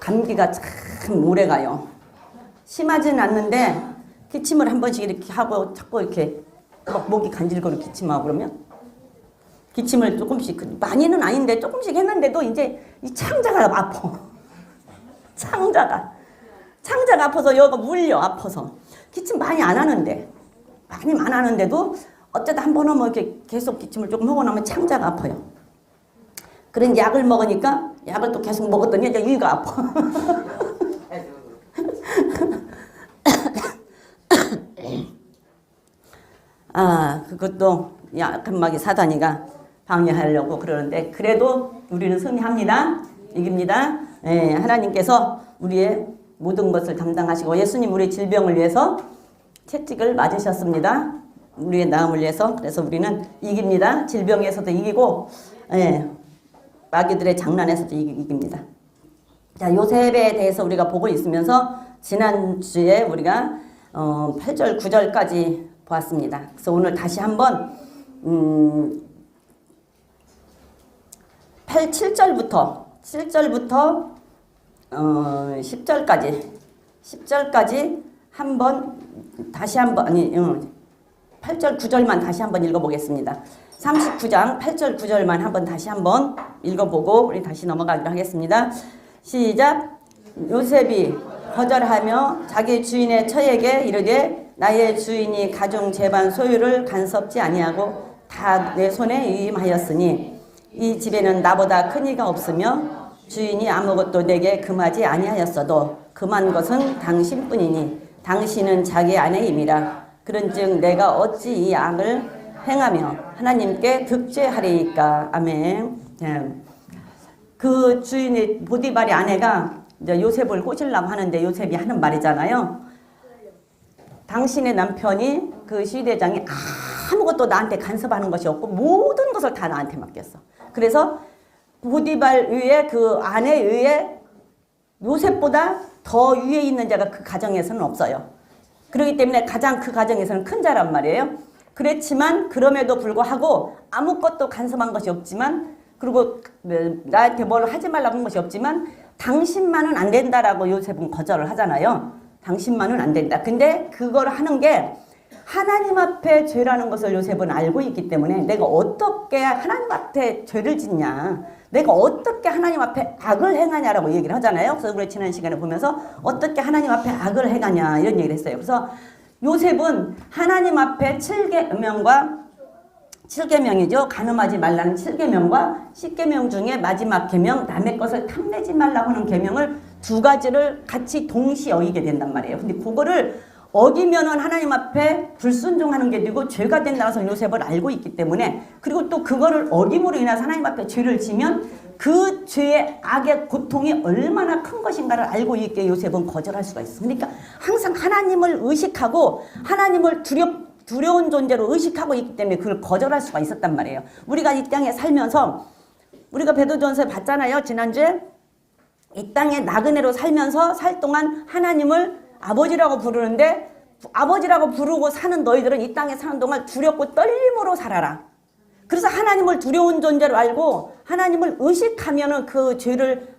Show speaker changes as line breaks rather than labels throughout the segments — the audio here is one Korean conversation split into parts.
감기가 참 오래 가요. 심하지는 않는데 기침을 한 번씩 이렇게 하고 자꾸 이렇게 막 목이 간질거리고 기침하고 그러면 기침을 조금씩 많이는 아닌데 조금씩 했는데도 이제 이 창자가 아파. 창자가 아파서 여기가 물려 아파서 기침 많이 안 하는데도 어쩌다 한 번 하면 이렇게 계속 기침을 조금 하고 나면 창자가 아파요. 그런 약을 먹으니까 약을 또 계속 먹었더니 이제 위가 아파. 그것도 약한 마귀 사단이가 방해하려고 그러는데 그래도 우리는 승리합니다. 이깁니다. 예, 하나님께서 우리의 모든 것을 담당하시고 예수님 우리의 질병을 위해서 채찍을 맞으셨습니다. 우리의 나음을 위해서. 그래서 우리는 이깁니다. 질병에서도 이기고 마귀들의 장난에서도 이깁니다. 자, 요셉에 대해서 우리가 보고 있으면서 지난주에 우리가 8절 9절까지 보았습니다. 그래서 오늘 다시 한번 7절부터 10절까지 한번 다시 한번 8절 9절만 다시 한번 읽어보겠습니다. 39장 8절 9절만 한번 다시 한번 읽어보고 우리 다시 넘어가기로 하겠습니다. 시작. 요셉이 거절하며 자기 주인의 처에게 이르되 나의 주인이 가중 재반 소유를 간섭지 아니하고 다 내 손에 위임하였으니 이 집에는 나보다 큰 이가 없으며 주인이 아무것도 내게 금하지 아니하였어도 금한 것은 당신뿐이니 당신은 자기 아내임이라. 그런즉 내가 어찌 이 악을 행하며 하나님께 득죄하리이까. 아멘. 그 주인의 보디발의 아내가 이제 요셉을 꼬시려고 하는데 요셉이 하는 말이잖아요. 당신의 남편이 그 시대장이 아무것도 나한테 간섭하는 것이 없고 모든 것을 다 나한테 맡겼어. 그래서 보디발 위에 그 아내 위에 요셉보다 더 위에 있는 자가 그 가정에서는 없어요. 그렇기 때문에 가장 그 가정에서는 큰 자란 말이에요. 그랬지만 그럼에도 불구하고 아무것도 간섭한 것이 없지만 그리고 나한테 뭘 하지 말라고 한 것이 없지만 당신만은 안 된다라고 요셉은 거절을 하잖아요. 당신만은 안 된다. 근데 그걸 하는 게 하나님 앞에 죄라는 것을 요셉은 알고 있기 때문에 내가 어떻게 하나님 앞에 죄를 짓냐, 내가 어떻게 하나님 앞에 악을 행하냐라고 얘기를 하잖아요. 그래서 우리 지난 시간에 보면서 어떻게 하나님 앞에 악을 행하냐 이런 얘기를 했어요. 그래서 요셉은 하나님 앞에 7계명이죠. 간음하지 말라는 7계명과 10계명 중에 마지막 계명 남의 것을 탐내지 말라고 하는 계명을 두 가지를 같이 동시에 어기게 된단 말이에요. 근데 그거를 어기면은 하나님 앞에 불순종하는 게 되고 죄가 된다는 것을 요셉을 알고 있기 때문에 그리고 또 그거를 어김으로 인해서 하나님 앞에 죄를 지면 그 죄의 악의 고통이 얼마나 큰 것인가를 알고 있기에 요셉은 거절할 수가 있어. 그러니까 항상 하나님을 의식하고 하나님을 두려운 존재로 의식하고 있기 때문에 그걸 거절할 수가 있었단 말이에요. 우리가 이 땅에 살면서 우리가 베드로전서에 봤잖아요. 지난주에 이 땅에 나그네로 살면서 살 동안 하나님을 아버지라고 부르는데 아버지라고 부르고 사는 너희들은 이 땅에 사는 동안 두렵고 떨림으로 살아라. 그래서 하나님을 두려운 존재로 알고 하나님을 의식하면은 그 죄를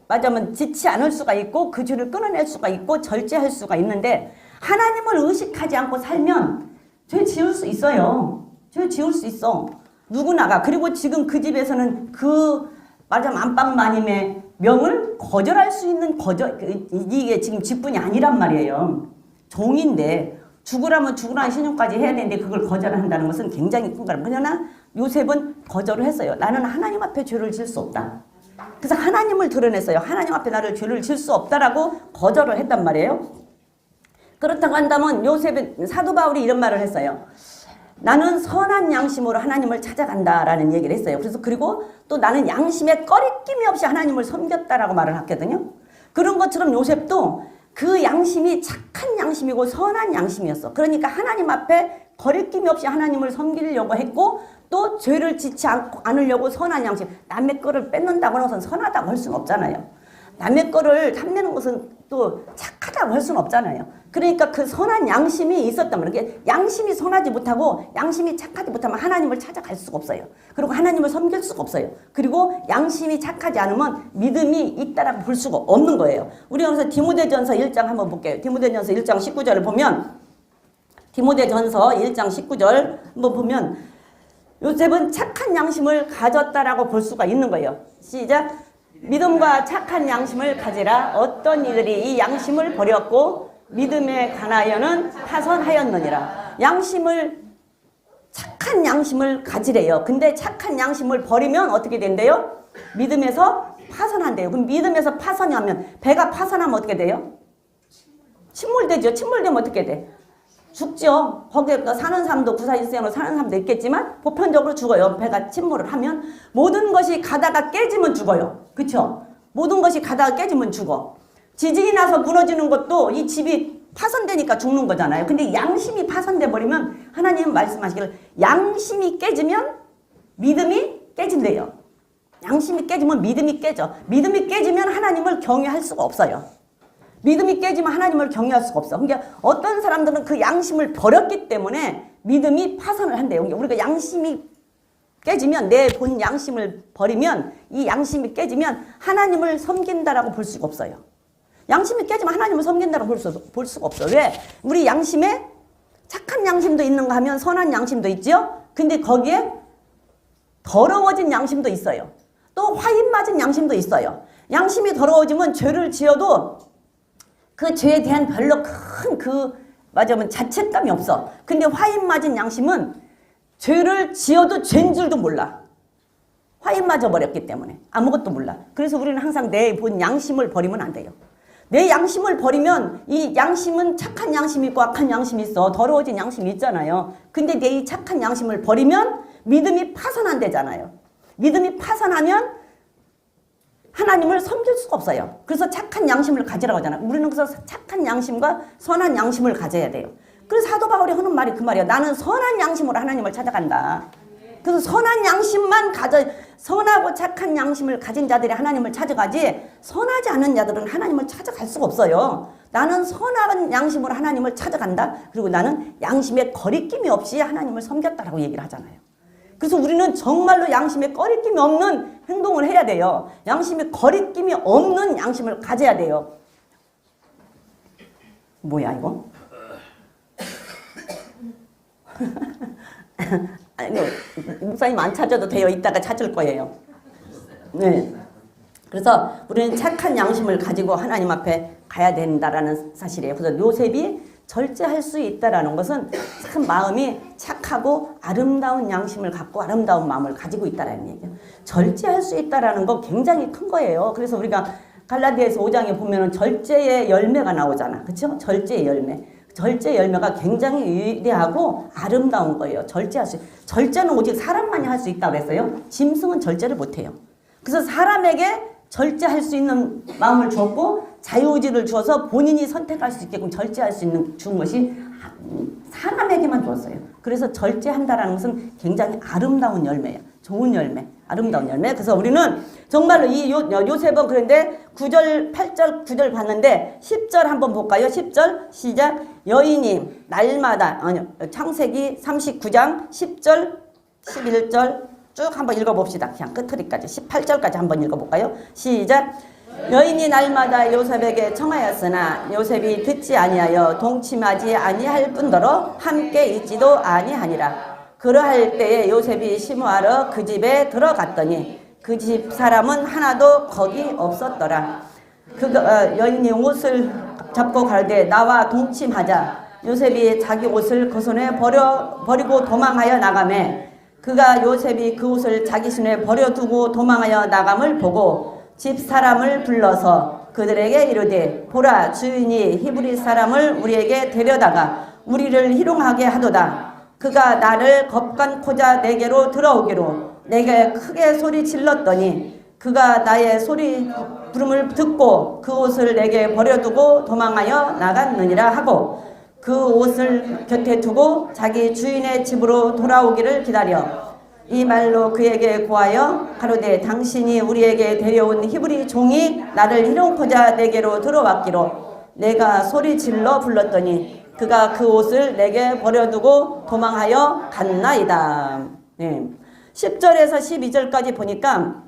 맞으면 짓지 않을 수가 있고 그 죄를 끊어낼 수가 있고 절제할 수가 있는데 하나님을 의식하지 않고 살면 죄 지을 수 있어요. 죄 지을 수 있어. 누구나가. 그리고 지금 그 집에서는 그 맞으면 안방마님의 명을 거절할 수 있는 이게 지금 직분이 아니란 말이에요. 종인데 죽으라면 죽으라는 신용까지 해야 되는데 그걸 거절한다는 것은 굉장히 큰 거라. 그러나 요셉은 거절을 했어요. 나는 하나님 앞에 죄를 질 수 없다. 그래서 하나님을 드러냈어요. 하나님 앞에 나를 죄를 질 수 없다라고 거절을 했단 말이에요. 그렇다고 한다면 요셉은 사도 바울이 이런 말을 했어요. 나는 선한 양심으로 하나님을 찾아간다라는 얘기를 했어요. 그래서 그리고 또 나는 양심에 꺼리낌이 없이 하나님을 섬겼다라고 말을 했거든요. 그런 것처럼 요셉도 그 양심이 착한 양심이고 선한 양심이었어. 그러니까 하나님 앞에 거리낌이 없이 하나님을 섬기려고 했고 또 죄를 짓지 않으려고 선한 양심. 남의 거를 뺏는다고 하는 것은 선하다고 할 수는 없잖아요. 남의 거를 탐내는 것은 또 착하다고 할 수는 없잖아요. 그러니까 그 선한 양심이 있었단 말이에요. 양심이 선하지 못하고 양심이 착하지 못하면 하나님을 찾아갈 수가 없어요. 그리고 하나님을 섬길 수가 없어요. 그리고 양심이 착하지 않으면 믿음이 있다라고 볼 수가 없는 거예요. 우리가 그래서 디모데전서 1장 한번 볼게요. 디모데전서 1장 19절을 보면 디모데전서 1장 19절 한번 보면 요셉은 착한 양심을 가졌다라고 볼 수가 있는 거예요. 시작. 믿음과 착한 양심을 가지라. 어떤 이들이 이 양심을 버렸고 믿음에 관하여는 파선하였느니라. 착한 양심을 가지래요. 근데 착한 양심을 버리면 어떻게 된대요? 믿음에서 파선한대요. 그럼 믿음에서 파선이 하면 배가 파선하면 어떻게 돼요? 침몰되죠. 침몰되면 어떻게 돼? 죽죠. 거기에 사는 사람도 구사일생으로 사는 사람도 있겠지만 보편적으로 죽어요. 배가 침몰을 하면 모든 것이 가다가 깨지면 죽어요. 그렇죠? 모든 것이 가다가 깨지면 죽어. 지진이 나서 무너지는 것도 이 집이 파손되니까 죽는 거잖아요. 근데 양심이 파손돼 버리면 하나님은 말씀하시기를 양심이 깨지면 믿음이 깨진대요. 양심이 깨지면 믿음이 깨져. 믿음이 깨지면 하나님을 경외할 수가 없어요. 믿음이 깨지면 하나님을 경외할 수가 없어. 그러니까 어떤 사람들은 그 양심을 버렸기 때문에 믿음이 파산을 한대요. 그러니까 우리가 양심이 깨지면 내 본 양심을 버리면 이 양심이 깨지면 하나님을 섬긴다라고 볼 수가 없어요. 양심이 깨지면 하나님을 섬긴다라고 볼 수가 없어. 왜? 우리 양심에 착한 양심도 있는가 하면 선한 양심도 있죠. 근데 거기에 더러워진 양심도 있어요. 또 화인 맞은 양심도 있어요. 양심이 더러워지면 죄를 지어도 그 죄에 대한 별로 큰 맞으면 자책감이 없어. 근데 화인 맞은 양심은 죄를 지어도 죄인 줄도 몰라. 화인 맞아 버렸기 때문에 아무것도 몰라. 그래서 우리는 항상 내 본 양심을 버리면 안 돼요. 내 양심을 버리면 이 양심은 착한 양심이 있고 악한 양심이 있어. 더러워진 양심이 있잖아요. 근데 내 이 착한 양심을 버리면 믿음이 파산한대잖아요. 믿음이 파산하면 하나님을 섬길 수가 없어요. 그래서 착한 양심을 가지라고 하잖아요. 우리는 그래서 착한 양심과 선한 양심을 가져야 돼요. 그래서 사도 바울이 하는 말이 그 말이에요. 나는 선한 양심으로 하나님을 찾아간다. 그래서 선한 양심만 선하고 착한 양심을 가진 자들이 하나님을 찾아가지 선하지 않은 자들은 하나님을 찾아갈 수가 없어요. 나는 선한 양심으로 하나님을 찾아간다. 그리고 나는 양심에 거리낌이 없이 하나님을 섬겼다라고 얘기를 하잖아요. 그래서 우리는 정말로 양심에 거리낌이 없는 행동을 해야 돼요. 양심에 거리낌이 없는 양심을 가져야 돼요. 뭐야 이거? 아니, 목사님 안 찾아도 돼요. 이따가 찾을 거예요. 네. 그래서 우리는 착한 양심을 가지고 하나님 앞에 가야 된다라는 사실이에요. 그래서 요셉이 절제할 수 있다라는 것은 참 마음이 착하고 아름다운 양심을 갖고 아름다운 마음을 가지고 있다라는 얘기예요. 절제할 수 있다라는 거 굉장히 큰 거예요. 그래서 우리가 갈라디아서 5장에 보면은 절제의 열매가 나오잖아. 그렇죠? 절제의 열매. 절제 열매가 굉장히 위대하고 아름다운 거예요. 절제는 오직 사람만이 할 수 있다고 그랬어요. 짐승은 절제를 못해요. 그래서 사람에게 절제할 수 있는 마음을 주었고 자유의지를 주어서 본인이 선택할 수 있게끔 절제할 수 있는 준 것이 사람에게만 주었어요. 그래서 절제한다라는 것은 굉장히 아름다운 열매예요. 좋은 열매, 아름다운 열매. 그래서 우리는 정말로 이 요셉은 그런데 9절, 8절, 9절 봤는데 10절 한번 볼까요? 10절 시작. 여인이 날마다 창세기 39장 10절, 11절 쭉 한번 읽어봅시다. 그냥 끝허리까지 18절까지 한번 읽어볼까요? 시작. 여인이 날마다 요셉에게 청하였으나 요셉이 듣지 아니하여 동침하지 아니할 뿐더러 함께 있지도 아니하니라. 그러할 때에 요셉이 심호하러 그 집에 들어갔더니 그 집 사람은 하나도 거기 없었더라. 여인이 옷을 잡고 가되 나와 동침하자. 요셉이 자기 옷을 그 손에 버리고 도망하여 나가매 그가 요셉이 그 옷을 자기 손에 버려두고 도망하여 나감을 보고 집 사람을 불러서 그들에게 이르되 보라 주인이 히브리 사람을 우리에게 데려다가 우리를 희롱하게 하도다. 그가 나를 겁간코자 내게로 들어오기로 내게 크게 소리 질렀더니 그가 나의 소리 부름을 듣고 그 옷을 내게 버려두고 도망하여 나갔느니라 하고 그 옷을 곁에 두고 자기 주인의 집으로 돌아오기를 기다려 이 말로 그에게 고하여 가로되 당신이 우리에게 데려온 히브리 종이 나를 희롱코자 내게로 들어왔기로 내가 소리질러 불렀더니 그가 그 옷을 내게 버려두고 도망하여 갔나이다. 네. 10절에서 12절까지 보니까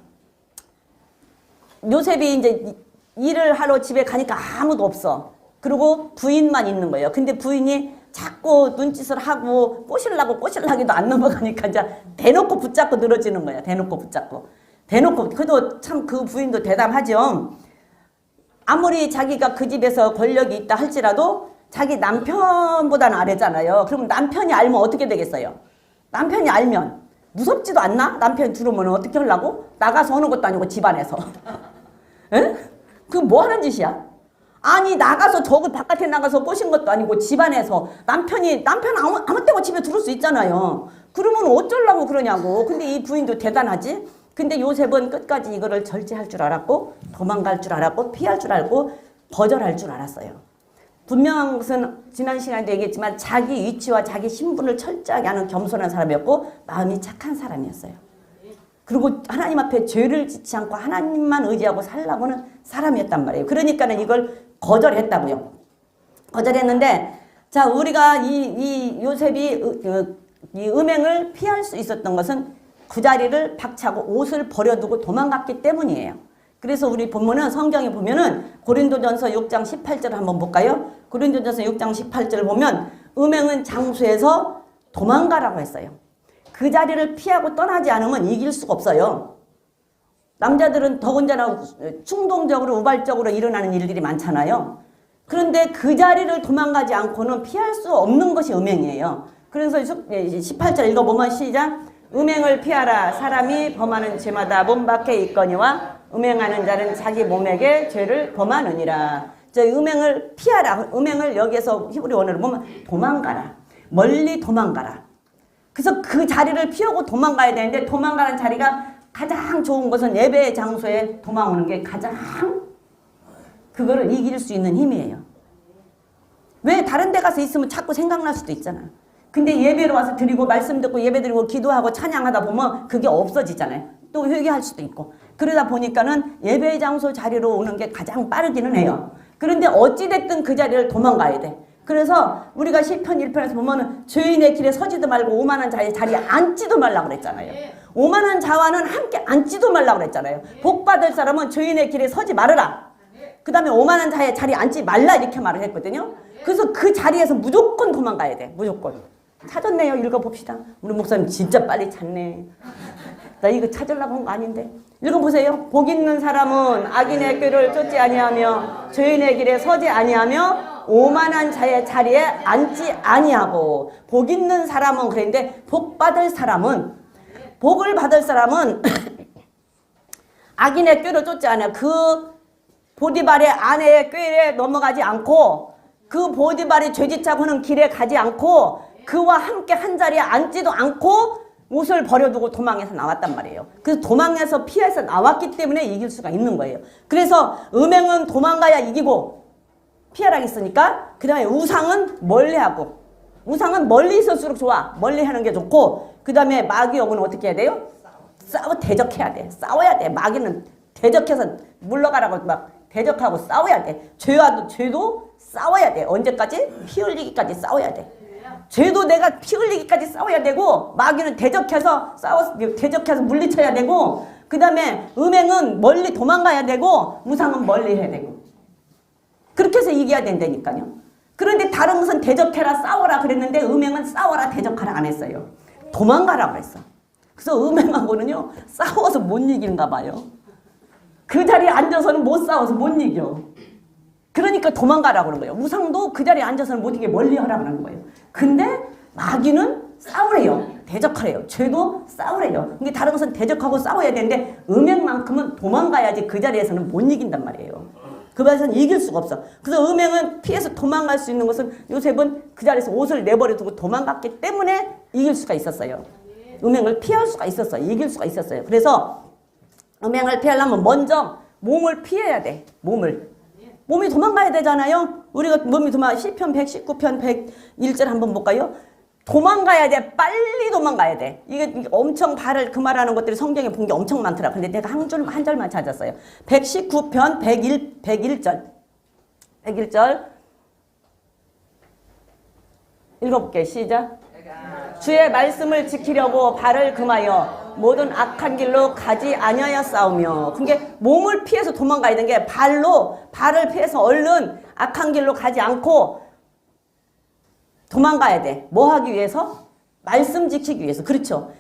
요셉이 이제 일을 하러 집에 가니까 아무도 없어. 그리고 부인만 있는 거예요. 근데 부인이 자꾸 눈짓을 하고 꼬실라기도 안 넘어가니까 이제 대놓고 붙잡고 늘어지는 거야. 대놓고 붙잡고. 그래도 참 그 부인도 대담하죠. 아무리 자기가 그 집에서 권력이 있다 할지라도 자기 남편보다는 아래잖아요. 그럼 남편이 알면 어떻게 되겠어요? 남편이 알면 무섭지도 않나? 남편이 들으면 어떻게 하려고? 나가서 하는 것도 아니고 집안에서. 에? 그거 뭐 하는 짓이야? 아니 나가서 저걸 바깥에 나가서 꼬신 것도 아니고 집안에서 남편 아무 때고 집에 들어올 수 있잖아요. 그러면 어쩌려고 그러냐고. 근데 이 부인도 대단하지. 근데 요셉은 끝까지 이거를 절제할 줄 알았고 도망갈 줄 알았고 피할 줄 알고 거절할 줄 알았어요. 분명한 것은 지난 시간에도 얘기했지만 자기 위치와 자기 신분을 철저하게 아는 겸손한 사람이었고 마음이 착한 사람이었어요. 그리고 하나님 앞에 죄를 짓지 않고 하나님만 의지하고 살라고는 사람이었단 말이에요. 그러니까는 이걸 거절했다고요. 거절했는데 자 우리가 이 요셉이 이 음행을 피할 수 있었던 것은 그 자리를 박차고 옷을 버려두고 도망갔기 때문이에요. 그래서 우리 본문은 성경에 보면은 고린도전서 6장 18절을 한번 볼까요? 고린도전서 6장 18절을 보면 음행은 장소에서 도망가라고 했어요. 그 자리를 피하고 떠나지 않으면 이길 수가 없어요. 남자들은 더군다나 충동적으로 우발적으로 일어나는 일들이 많잖아요. 그런데 그 자리를 도망가지 않고는 피할 수 없는 것이 음행이에요. 그래서 18절 읽어보면 시작. 음행을 피하라. 사람이 범하는 죄마다 몸 밖에 있거니와 음행하는 자는 자기 몸에게 죄를 범하느니라. 저 음행을 피하라. 음행을 여기에서 히브리 원어로 보면 도망가라. 멀리 도망가라. 그래서 그 자리를 피하고 도망가야 되는데 도망가는 자리가 가장 좋은 것은 예배의 장소에 도망오는 게 가장 그거를 이길 수 있는 힘이에요. 왜 다른 데 가서 있으면 자꾸 생각날 수도 있잖아. 근데 예배로 와서 드리고 말씀 듣고 예배 드리고 기도하고 찬양하다 보면 그게 없어지잖아요. 또 회개할 수도 있고. 그러다 보니까는 예배의 장소 자리로 오는 게 가장 빠르기는 해요. 그런데 어찌됐든 그 자리를 도망가야 돼. 그래서 우리가 시편 1편에서 보면은 죄인의 길에 서지도 말고 오만한 자의 자리에 앉지도 말라고 그랬잖아요. 오만한 자와는 함께 앉지도 말라고 그랬잖아요. 복 받을 사람은 죄인의 길에 서지 말아라. 그 다음에 오만한 자의 자리에 앉지 말라 이렇게 말을 했거든요. 그래서 그 자리에서 무조건 도망가야 돼. 무조건. 찾았네요. 읽어봅시다. 우리 목사님 진짜 빨리 찾네. 나 이거 찾으려고 한 거 아닌데. 읽어보세요. 복 있는 사람은 악인의 꾀를 쫓지 아니하며 죄인의 길에 서지 아니하며 오만한 자의 자리에 앉지 아니하고. 복 있는 사람은 그랬는데 복을 받을 사람은 악인의 꾀를 쫓지 않아. 그 보디발의 아내의 꾀에 넘어가지 않고 그 보디발이 죄짓자고 하는 길에 가지 않고 그와 함께 한 자리에 앉지도 않고 옷을 버려두고 도망해서 나왔단 말이에요. 그래서 도망해서 피해서 나왔기 때문에 이길 수가 있는 거예요. 그래서 음행은 도망가야 이기고 피하라 했으니까 그 다음에 우상은 멀리하고 우상은 멀리 있을수록 좋아. 멀리 하는 게 좋고 그 다음에 마귀욕은 어떻게 해야 돼요? 대적해야 돼. 싸워야 돼. 마귀는 대적해서 물러가라고 막 대적하고 싸워야 돼. 죄도 싸워야 돼. 언제까지? 피 흘리기까지 싸워야 돼. 죄도 내가 피 흘리기까지 싸워야 되고 마귀는 대적해서 물리쳐야 되고 그 다음에 음행은 멀리 도망가야 되고 우상은 멀리 해야 되고 그렇게 해서 이겨야 된다니까요. 그런데 다른 것은 대적해라 싸워라 그랬는데 음행은 싸워라 대적하라 안 했어요. 도망가라 그랬어. 그래서 음행하고는요 싸워서 못 이기는가 봐요. 그 자리에 앉아서는 못 싸워서 못 이겨. 그러니까 도망가라고 그러는 거예요. 우상도 그 자리에 앉아서는 못 이기게 멀리 하라고 하는 거예요. 근데 마귀는 싸우래요. 대적하래요. 죄도 싸우래요. 근데 다른 것은 대적하고 싸워야 되는데 음행만큼은 도망가야지 그 자리에서는 못 이긴단 말이에요. 그 자리에서는 이길 수가 없어. 그래서 음행은 피해서 도망갈 수 있는 것은 요셉은 그 자리에서 옷을 내버려 두고 도망갔기 때문에 이길 수가 있었어요. 음행을 피할 수가 있었어요. 이길 수가 있었어요. 그래서 음행을 피하려면 먼저 몸을 피해야 돼. 몸이 도망가야 되잖아요. 우리가 몸이 시편 119편 101절 한번 볼까요? 도망가야 돼. 빨리 도망가야 돼. 이게 엄청 발을 그 말하는 것들이 성경에 본 게 엄청 많더라. 근데 내가 한 절만 찾았어요. 119편 101절. 101절. 읽어볼게요. 시작. 주의 말씀을 지키려고 발을 금하여 모든 악한 길로 가지 아니하였사오며. 그러니까 몸을 피해서 도망가야 되는 게 발을 피해서 얼른 악한 길로 가지 않고 도망가야 돼. 뭐 하기 위해서? 말씀 지키기 위해서. 그렇죠.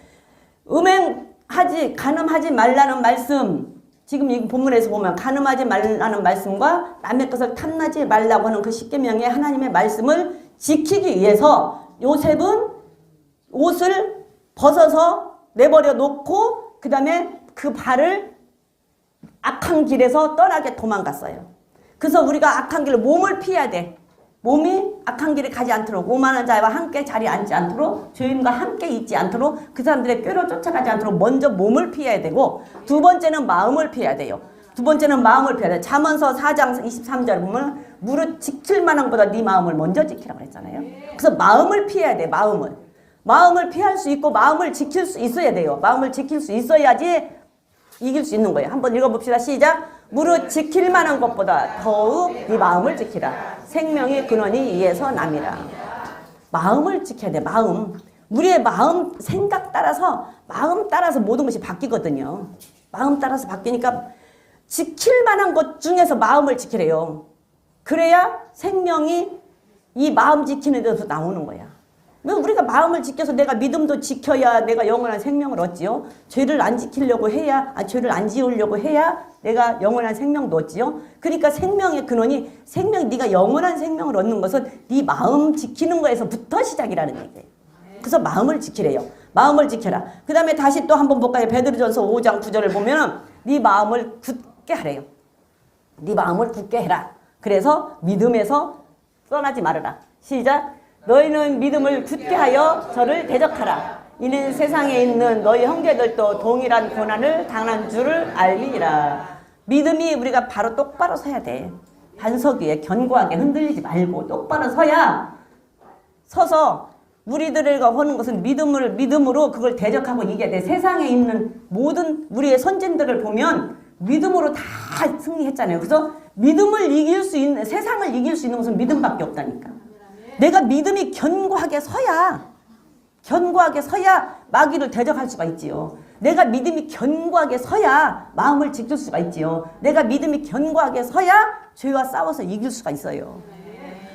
간음하지 말라는 말씀. 지금 이 본문에서 보면 간음하지 말라는 말씀과 남의 것을 탐나지 말라고 하는 그 십계명의 하나님의 말씀을 지키기 위해서 요셉은 옷을 벗어서 내버려 놓고 그 다음에 그 발을 악한 길에서 떠나게 도망갔어요. 그래서 우리가 악한 길로 몸을 피해야 돼. 몸이 악한 길에 가지 않도록, 오만한 자와 함께 자리에 앉지 않도록, 죄인과 함께 있지 않도록, 그 사람들의 꾀로 쫓아가지 않도록 먼저 몸을 피해야 되고, 두 번째는 마음을 피해야 돼요. 잠언서 4장 23절 보면 무릇 지킬 만한 것보다 네 마음을 먼저 지키라고 했잖아요. 그래서 마음을 피해야 돼. 마음을 피할 수 있고 마음을 지킬 수 있어야 돼요. 마음을 지킬 수 있어야지 이길 수 있는 거예요. 한번 읽어봅시다. 시작. 무릇 지킬 만한 것보다 더욱 네 마음을 지키라. 생명의 근원이 이에서 남이라. 마음을 지켜야 돼. 우리의 마음 생각 따라서 마음 따라서 모든 것이 바뀌거든요. 마음 따라서 바뀌니까 지킬 만한 것 중에서 마음을 지키래요. 그래야 생명이 이 마음 지키는 데서 나오는 거야. 우리가 마음을 지켜서 내가 믿음도 지켜야 내가 영원한 생명을 얻지요. 죄를 안 지키려고 해야, 죄를 안 지으려고 해야 내가 영원한 생명도 얻지요. 그러니까 생명의 근원이 네가 영원한 생명을 얻는 것은 네 마음 지키는 거에서부터 시작이라는 얘기예요. 그래서 마음을 지키래요. 마음을 지켜라. 그 다음에 다시 또 한번 볼까요? 베드로전서 5장 9절을 보면 네 마음을 굳게 하래요. 네 마음을 굳게 해라. 그래서 믿음에서 떠나지 말아라. 시작. 너희는 믿음을 굳게 하여 저를 대적하라. 이는 세상에 있는 너희 형제들도 동일한 고난을 당한 줄을 알미니라. 믿음이 우리가 바로 똑바로 서야 돼. 반석 위에 견고하게 흔들리지 말고 똑바로 서서 우리들과 하는 것은 믿음으로 그걸 대적하고 이겨야 돼. 세상에 있는 모든 우리의 선진들을 보면 믿음으로 다 승리했잖아요. 그래서 세상을 이길 수 있는 것은 믿음밖에 없다니까. 내가 믿음이 견고하게 서야 마귀를 대적할 수가 있지요. 내가 믿음이 견고하게 서야 마음을 지킬 수가 있지요. 내가 믿음이 견고하게 서야 죄와 싸워서 이길 수가 있어요.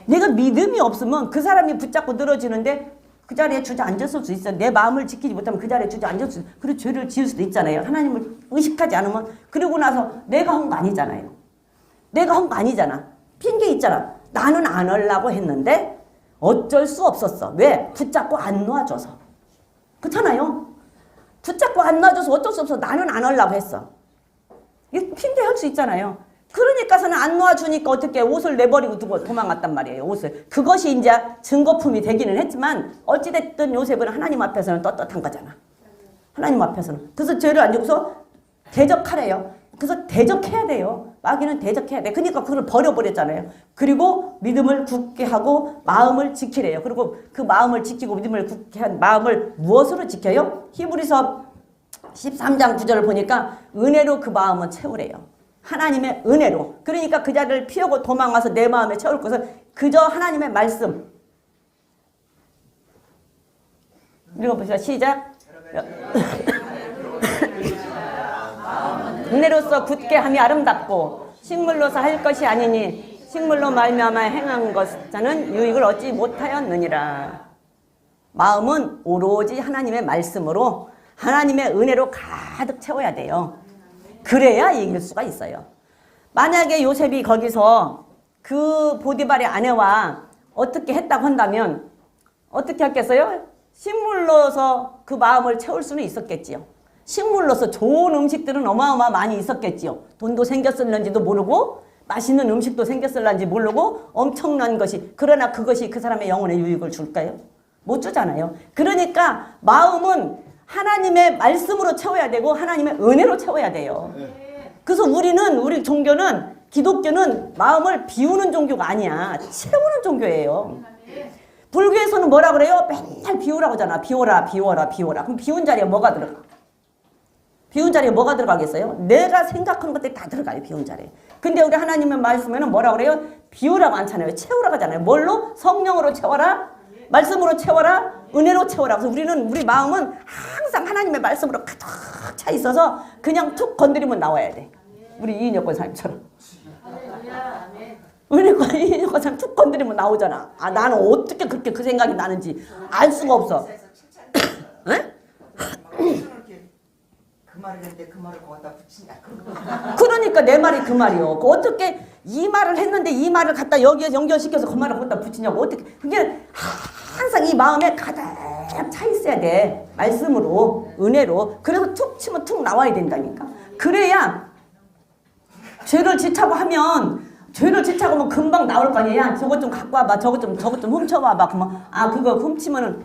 내가 믿음이 없으면 그 사람이 붙잡고 늘어지는데 그 자리에 주저앉았을 수 있어요. 내 마음을 지키지 못하면 그 자리에 주저앉을 수 있어요. 그리고 죄를 지을 수도 있잖아요. 하나님을 의식하지 않으면. 그리고 나서 내가 한 거 아니잖아요. 핑계 있잖아. 나는 안 하려고 했는데 어쩔 수 없었어. 왜? 붙잡고 안 놔줘서. 그렇잖아요. 붙잡고 안 놔줘서 어쩔 수 없어. 나는 안 하려고 했어. 이게 핑계할 수 있잖아요. 그러니까서는 안 놔주니까 어떻게 옷을 내버리고 두고 도망갔단 말이에요. 옷을. 그것이 이제 증거품이 되기는 했지만 어찌됐든 요셉은 하나님 앞에서는 떳떳한 거잖아. 하나님 앞에서는. 그래서 죄를 안 지고서 대적하래요. 그래서 대적해야 돼요. 마귀는 대적해야 돼. 그러니까 그걸 버려버렸잖아요. 그리고 믿음을 굳게 하고 마음을 지키래요. 그리고 그 마음을 지키고 믿음을 굳게 한 마음을 무엇으로 지켜요? 히브리서 13장 9절을 보니까 은혜로 그 마음은 채우래요. 하나님의 은혜로. 그러니까 그 자리를 피하고 도망가서 내 마음에 채울 것은 그저 하나님의 말씀. 읽어보시죠. 시작. 은혜로서 굳게 함이 아름답고 식물로서 할 것이 아니니 식물로 말미암아 행한 것자는 유익을 얻지 못하였느니라. 마음은 오로지 하나님의 말씀으로 하나님의 은혜로 가득 채워야 돼요. 그래야 이길 수가 있어요. 만약에 요셉이 거기서 그 보디발의 아내와 어떻게 했다고 한다면 어떻게 했겠어요? 식물로서 그 마음을 채울 수는 있었겠지요. 식물로서 좋은 음식들은 어마어마 많이 있었겠지요. 돈도 생겼을는지도 모르고 맛있는 음식도 생겼을는지 모르고 엄청난 것이. 그러나 그것이 그 사람의 영혼의 유익을 줄까요? 못 주잖아요. 그러니까 마음은 하나님의 말씀으로 채워야 되고 하나님의 은혜로 채워야 돼요. 그래서 우리 종교는, 기독교는 마음을 비우는 종교가 아니야. 채우는 종교예요. 불교에서는 뭐라 그래요? 맨날 비우라고 하잖아. 비워라, 비워라, 비워라. 그럼 비운 자리에 뭐가 들어가? 비운 자리에 뭐가 들어가겠어요? 내가 생각하는 것들이 다 들어가요, 비운 자리에. 근데 우리 하나님의 말씀에는 뭐라 그래요? 비우라고 않잖아요. 채우라고 하잖아요. 뭘로? 성령으로 채워라, 말씀으로 채워라, 은혜로 채워라. 그래서 우리 마음은 항상 하나님의 말씀으로 가득 차 있어서 그냥 툭 건드리면 나와야 돼. 우리 이인혁 권사님처럼. 이인혁 권사님 툭 건드리면 나오잖아. 아, 나는 어떻게 그렇게 그 생각이 나는지 알 수가 없어. 에?
그 말을 했는데 그 말을 거기다 붙이냐.
그러니까 내 말이 그 말이요. 어떻게 이 말을 했는데 이 말을 갖다 여기에 연결시켜서 그 말을 거기다 붙이냐고. 어떻게 그게 항상 이 마음에 가득 차 있어야 돼. 말씀으로, 은혜로. 그래서 툭 치면 툭 나와야 된다니까. 그래야 죄를 지차고 하면 금방 나올 거 아니야. 저것 좀 갖고 와봐. 저것 좀 훔쳐와봐. 그러면 아, 그거 훔치면은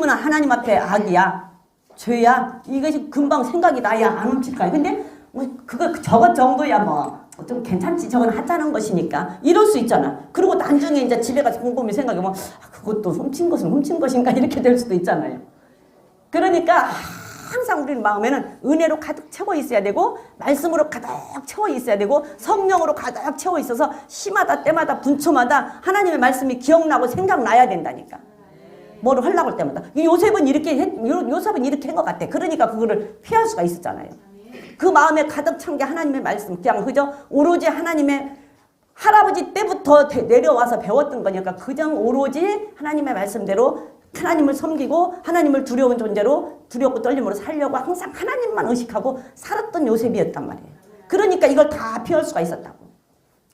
하나님 앞에 악이야. 죄야. 이것이 금방 생각이 나야 안 훔칠까요? 근데 뭐 그거 저것 정도야 뭐 좀 괜찮지. 저건 하찮은 것이니까 이럴 수 있잖아. 그리고 나중에 이제 집에 가서 곰곰이 생각해보면 아, 그것도 훔친 것은 훔친 것인가 이렇게 될 수도 있잖아요. 그러니까 항상 우리 마음에는 은혜로 가득 채워 있어야 되고 말씀으로 가득 채워 있어야 되고 성령으로 가득 채워 있어서 시마다 때마다 분초마다 하나님의 말씀이 기억나고 생각나야 된다니까. 뭐를 하려고 할 때마다. 요셉은 이렇게 한 것 같아. 그러니까 그거를 피할 수가 있었잖아요. 그 마음에 가득 찬 게 하나님의 말씀. 그냥 그저 오로지 하나님의 할아버지 때부터 내려와서 배웠던 거니까 그냥 오로지 하나님의 말씀대로 하나님을 섬기고 하나님을 두려운 존재로 두렵고 떨림으로 살려고 항상 하나님만 의식하고 살았던 요셉이었단 말이에요. 그러니까 이걸 다 피할 수가 있었다고.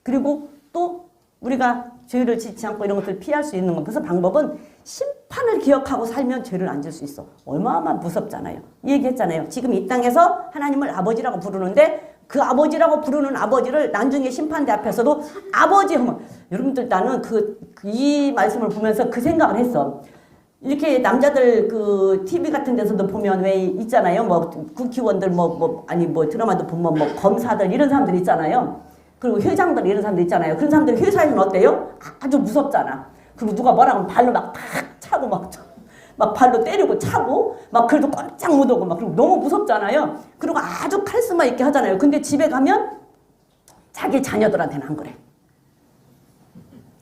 그리고 또 우리가 죄를 짓지 않고 이런 것들을 피할 수 있는 것. 그래서 방법은 심판을 기억하고 살면 죄를 안 질 수 있어. 얼마나 무섭잖아요. 얘기했잖아요. 지금 이 땅에서 하나님을 아버지라고 부르는데 그 아버지라고 부르는 아버지를 나중에 심판대 앞에서도 아버지 하면 여러분들 나는 이 말씀을 보면서 그 생각을 했어. 이렇게 남자들 그 TV 같은 데서도 보면 왜 있잖아요. 뭐 국회의원들 드라마도 보면 뭐 검사들 이런 사람들 있잖아요. 그리고 회장들 이런 사람들 있잖아요. 그런 사람들 회사에서는 어때요? 아주 무섭잖아. 그리고 누가 뭐라 하면 발로 막 탁 차고 막 발로 때리고 차고 막 그래도 깜짝 못 오고 막 그리고 너무 무섭잖아요. 그리고 아주 카리스마 있게 하잖아요. 근데 집에 가면 자기 자녀들한테는 안 그래.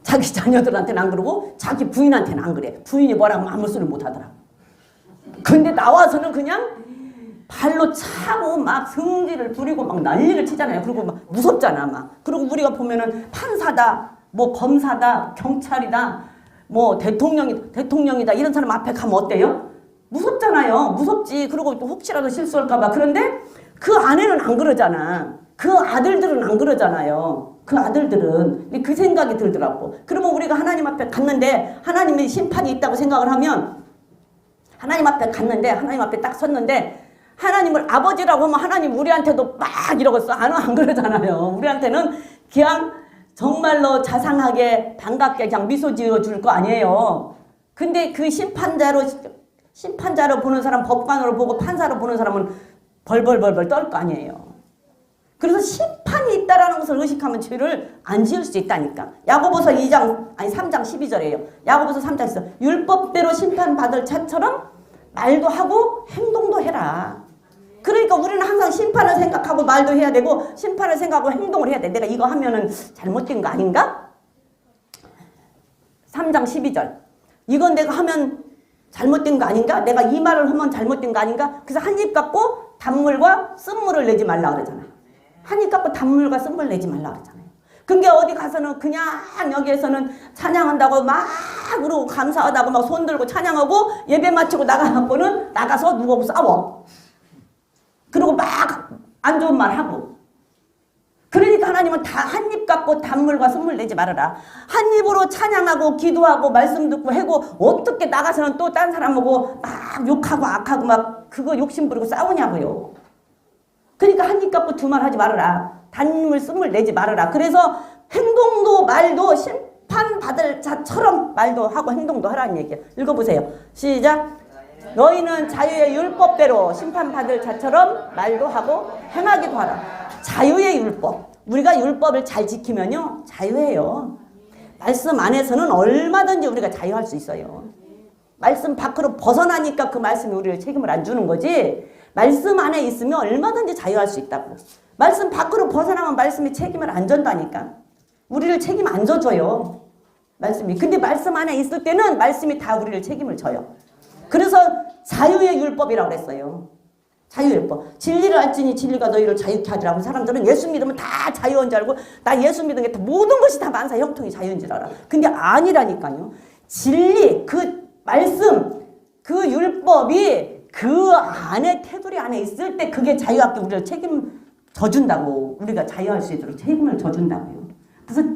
자기 자녀들한테는 안 그러고 자기 부인한테는 안 그래. 부인이 뭐라고 아무 소리 못 하더라. 근데 나와서는 그냥 발로 차고 막 성질을 부리고 막 난리를 치잖아요. 그리고 막 무섭잖아 막. 그리고 우리가 보면은 판사다, 뭐 검사다, 경찰이다, 뭐 대통령이다 이런 사람 앞에 가면 어때요? 무섭잖아요. 무섭지. 그리고 또 혹시라도 실수할까 봐. 그런데 그 아내는 안 그러잖아. 그 아들들은 안 그러잖아요. 그 아들들은 그 생각이 들더라고. 그러면 우리가 하나님 앞에 갔는데 하나님의 심판이 있다고 생각을 하면 하나님 앞에 갔는데 하나님 앞에 딱 섰는데 하나님을 아버지라고 하면 하나님 우리한테도 막 이러겠어. 안 그러잖아요. 우리한테는 그냥 정말로 자상하게 반갑게 그냥 미소 지어줄 거 아니에요. 근데 그 심판자로 보는 사람, 법관으로 보고 판사로 보는 사람은 벌벌벌벌 떨 거 아니에요. 그래서 심판이 있다라는 것을 의식하면 죄를 안 지을 수 있다니까. 야고보서 3장 12절이에요. 야고보서 3장 있어. 율법대로 심판받을 자처럼 말도 하고 행동도 해라. 그러니까 우리는 항상 심판을 생각하고 말도 해야 되고 심판을 생각하고 행동을 해야 돼. 내가 이거 하면은 잘못된 거 아닌가? 3장 12절. 이건 내가 하면 잘못된 거 아닌가? 내가 이 말을 하면 잘못된 거 아닌가? 그래서 한 입 갖고 단물과 쓴물을 내지 말라 그러잖아요. 한 입 갖고 단물과 쓴물 내지 말라 그러잖아요. 근데 어디 가서는 그냥 여기에서는 찬양한다고 막 그러고 감사하다고 막 손 들고 찬양하고 예배 마치고 나가고는 나가서 누구하고 싸워. 그리고 막 안 좋은 말 하고. 그러니까 하나님은 다 한 입 갖고 단물과 선물 내지 말아라. 한 입으로 찬양하고 기도하고 말씀 듣고 하고 어떻게 나가서는 또 딴 사람하고 막 욕하고 악하고 막 그거 욕심 부리고 싸우냐고요. 그러니까 한 입 갖고 두 말 하지 말아라. 단물 쓴물 내지 말아라. 그래서 행동도 말도 심판받을 자처럼 말도 하고 행동도 하라는 얘기예요. 읽어보세요. 시작. 너희는 자유의 율법대로 심판받을 자처럼 말도 하고 행하기도 하라. 자유의 율법. 우리가 율법을 잘 지키면요 자유예요. 말씀 안에서는 얼마든지 우리가 자유할 수 있어요. 말씀 밖으로 벗어나니까 그 말씀이 우리를 책임을 안 주는 거지. 말씀 안에 있으면 얼마든지 자유할 수 있다고. 말씀 밖으로 벗어나면 말씀이 책임을 안 전다니까. 우리를 책임 안 져줘요. 말씀이. 근데 말씀 안에 있을 때는 말씀이 다 우리를 책임을 져요. 그래서 자유의 율법이라고 그랬어요. 자유율법. 진리를 알지니 진리가 너희를 자유케 하리라고. 사람들은 예수 믿으면 다 자유인 줄 알고 나 예수 믿은 게 모든 것이 다 만사 형통이 자유인 줄 알아. 근데 아니라니까요. 진리, 그 말씀, 그 율법이 그 안에 테두리 안에 있을 때 그게 자유하게 우리를 책임 져준다고. 우리가 자유할 수 있도록 책임을 져준다고요. 그래서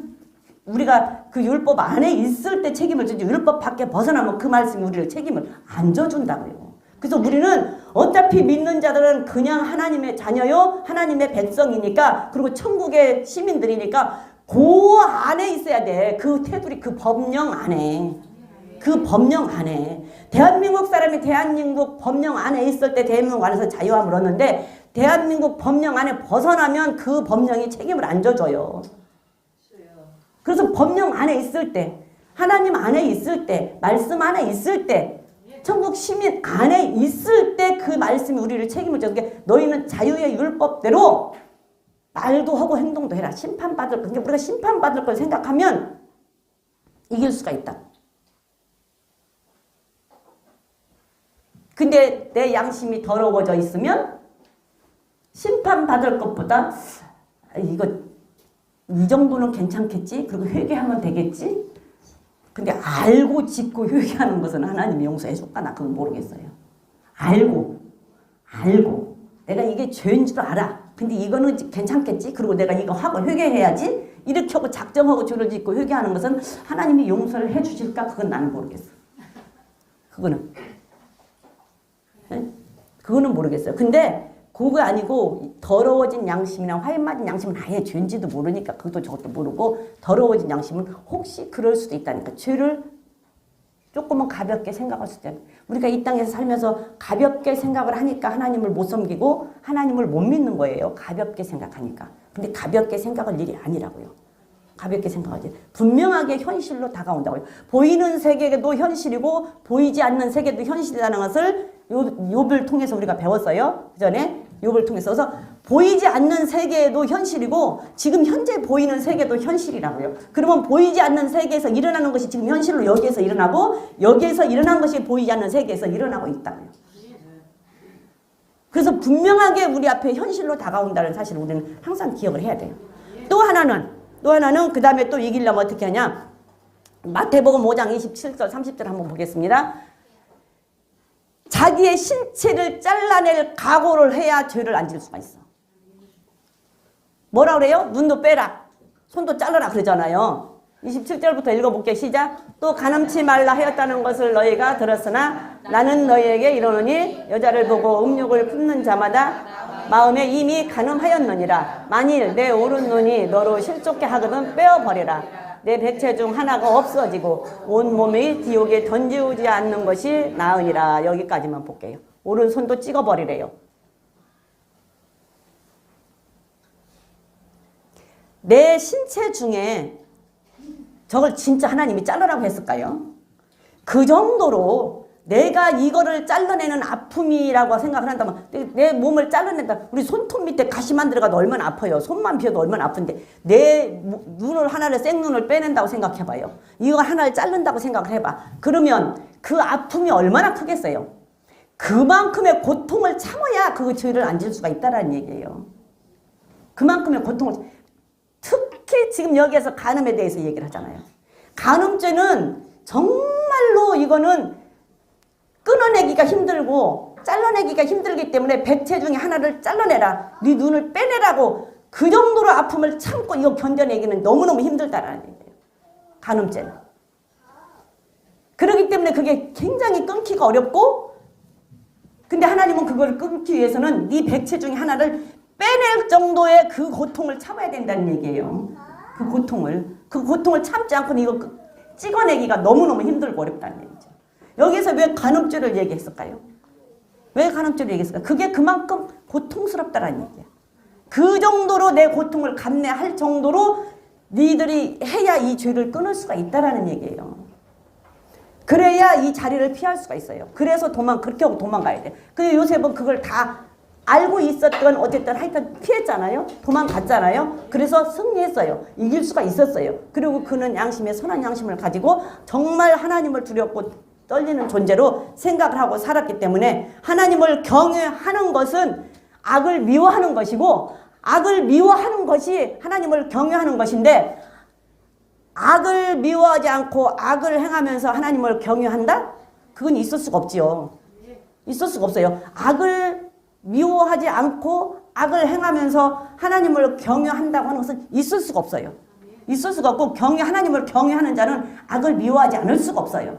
우리가 그 율법 안에 있을 때 책임을 지지 율법 밖에 벗어나면 그 말씀이 우리를 책임을 안 져준다고요. 그래서 우리는 어차피 믿는 자들은 그냥 하나님의 자녀요, 하나님의 백성이니까, 그리고 천국의 시민들이니까 그 안에 있어야 돼. 그 테두리, 그 법령 안에. 그 법령 안에. 대한민국 사람이 대한민국 법령 안에 있을 때 대한민국 안에서 자유함을 얻는데 대한민국 법령 안에 벗어나면 그 법령이 책임을 안 져줘요. 그래서 법령 안에 있을 때, 하나님 안에 있을 때, 말씀 안에 있을 때, 천국 시민 안에 있을 때 그 말씀이 우리를 책임을 져서 너희는 자유의 율법대로 말도 하고 행동도 해라. 심판받을 거. 그러니까 우리가 심판받을 걸 생각하면 이길 수가 있다. 근데 내 양심이 더러워져 있으면 심판받을 것보다 이거 이 정도는 괜찮겠지? 그리고 회개하면 되겠지? 근데 알고 짓고 회개하는 것은 하나님이 용서해 줄까? 나 그건 모르겠어요. 알고 내가 이게 죄인 줄 알아. 근데 이거는 괜찮겠지? 그리고 내가 이거 하고 회개해야지? 이렇게 하고 작정하고 죄를 짓고 회개하는 것은 하나님이 용서를 해 주실까? 그건 나는 모르겠어. 그거는 모르겠어요. 근데 그거 아니고 더러워진 양심이나 화인 맞은 양심은 아예 죄인지도 모르니까 그것도 저것도 모르고 더러워진 양심은 혹시 그럴 수도 있다니까. 죄를 조금은 가볍게 생각할 수도 있다. 우리가 이 땅에서 살면서 가볍게 생각을 하니까 하나님을 못 섬기고 하나님을 못 믿는 거예요. 가볍게 생각하니까. 근데 가볍게 생각할 일이 아니라고요. 가볍게 생각하지. 분명하게 현실로 다가온다고요. 보이는 세계도 현실이고 보이지 않는 세계도 현실이라는 것을 욥을 통해서 우리가 배웠어요. 그 전에 욥을 통해서. 그래서 보이지 않는 세계도 현실이고 지금 현재 보이는 세계도 현실이라고요. 그러면 보이지 않는 세계에서 일어나는 것이 지금 현실로 여기에서 일어나고 여기에서 일어난 것이 보이지 않는 세계에서 일어나고 있다고요. 그래서 분명하게 우리 앞에 현실로 다가온다는 사실을 우리는 항상 기억을 해야 돼요. 또 하나는 그 다음에 또 이기려면 어떻게 하냐. 마태복음 5장 27절 30절 한번 보겠습니다. 자기의 신체를 잘라낼 각오를 해야 죄를 안 질 수가 있어. 뭐라 그래요? 눈도 빼라. 손도 잘라라 그러잖아요. 27절부터 읽어볼게요. 시작. 또 간음치 말라 하였다는 것을 너희가 들었으나 나는 너희에게 이르노니 여자를 보고 음욕을 품는 자마다 마음에 이미 간음하였느니라. 만일 내 오른눈이 너로 실족게 하거든 빼어버리라. 내 백체 중 하나가 없어지고 온 몸이 지옥에 던지우지 않는 것이 나으니라. 여기까지만 볼게요. 오른손도 찍어버리래요. 내 신체 중에 저걸 진짜 하나님이 자르라고 했을까요? 그 정도로 내가 이거를 잘라내는 아픔이라고 생각을 한다면 내 몸을 잘라낸다. 우리 손톱 밑에 가시만 들어가도 얼마나 아파요. 손만 비어도 얼마나 아픈데 내 눈을 하나를 생눈을 빼낸다고 생각해봐요. 이걸 하나를 자른다고 생각을 해봐. 그러면 그 아픔이 얼마나 크겠어요. 그만큼의 고통을 참아야 그 죄를 안 질 수가 있다는 얘기예요. 그만큼의 고통을. 특히 지금 여기에서 간음에 대해서 얘기를 하잖아요. 간음죄는 정말로 이거는 끊어내기가 힘들고 잘라내기가 힘들기 때문에 백체 중에 하나를 잘라내라. 네 눈을 빼내라고 그 정도로 아픔을 참고 이거 견뎌내기는 너무너무 힘들다라는 얘기예요. 간음죄는. 그렇기 때문에 그게 굉장히 끊기가 어렵고 근데 하나님은 그걸 끊기 위해서는 네 백체 중에 하나를 빼낼 정도의 그 고통을 참아야 된다는 얘기예요. 그 고통을 참지 않고는 이거 찍어내기가 너무너무 힘들고 어렵다는 얘기죠. 여기서 왜 간음죄를 얘기했을까요? 왜 간음죄를 얘기했을까요? 그게 그만큼 고통스럽다는 얘기예요. 그 정도로 내 고통을 감내할 정도로 니들이 해야 이 죄를 끊을 수가 있다라는 얘기예요. 그래야 이 자리를 피할 수가 있어요. 그래서 그렇게 하고 도망가야 돼. 근데 요셉은 그걸 다 알고 있었던 어쨌든 하여튼 피했잖아요. 도망갔잖아요. 그래서 승리했어요. 이길 수가 있었어요. 그리고 그는 양심에 선한 양심을 가지고 정말 하나님을 두렵고 떨리는 존재로 생각을 하고 살았기 때문에 하나님을 경외하는 것은 악을 미워하는 것이고 악을 미워하는 것이 하나님을 경외하는 것인데 악을 미워하지 않고 악을 행하면서 하나님을 경외한다? 그건 있을 수가 없지요. 있을 수가 없어요. 악을 미워하지 않고 악을 행하면서 하나님을 경외한다고 하는 것은 있을 수가 없어요. 있을 수가 없고 하나님을 경외하는 자는 악을 미워하지 않을 수가 없어요.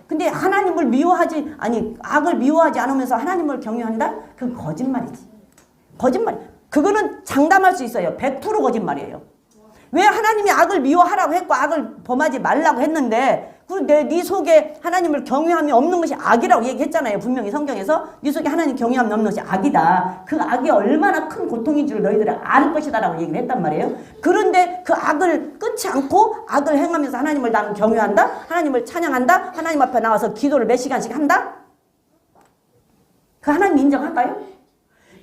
근데 악을 미워하지 않으면서 하나님을 경외한다? 그건 거짓말이지. 거짓말. 그거는 장담할 수 있어요. 100% 거짓말이에요. 왜 하나님이 악을 미워하라고 했고 악을 범하지 말라고 했는데 네 속에 하나님을 경외함이 없는 것이 악이라고 얘기했잖아요. 분명히 성경에서 네 속에 하나님 경외함이 없는 것이 악이다. 그 악이 얼마나 큰 고통인 줄 너희들은 알 것이다 라고 얘기를 했단 말이에요. 그런데 그 악을 끊지 않고 악을 행하면서 하나님을 나는 경외한다. 하나님을 찬양한다. 하나님 앞에 나와서 기도를 몇 시간씩 한다. 그 하나님 인정할까요?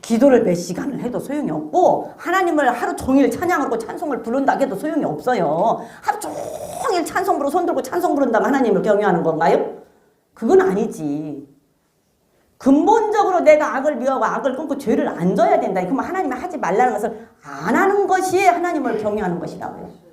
기도를 몇 시간을 해도 소용이 없고 하나님을 하루 종일 찬양하고 찬송을 부른다 해도 소용이 없어요. 하루 종일 찬송 부르고 손 들고 찬송 부른다면 하나님을 경외하는 건가요? 그건 아니지. 근본적으로 내가 악을 미워하고 악을 끊고 죄를 안 져야 된다. 그러면 하나님이 하지 말라는 것을 안 하는 것이 하나님을 경외하는 것이라고요.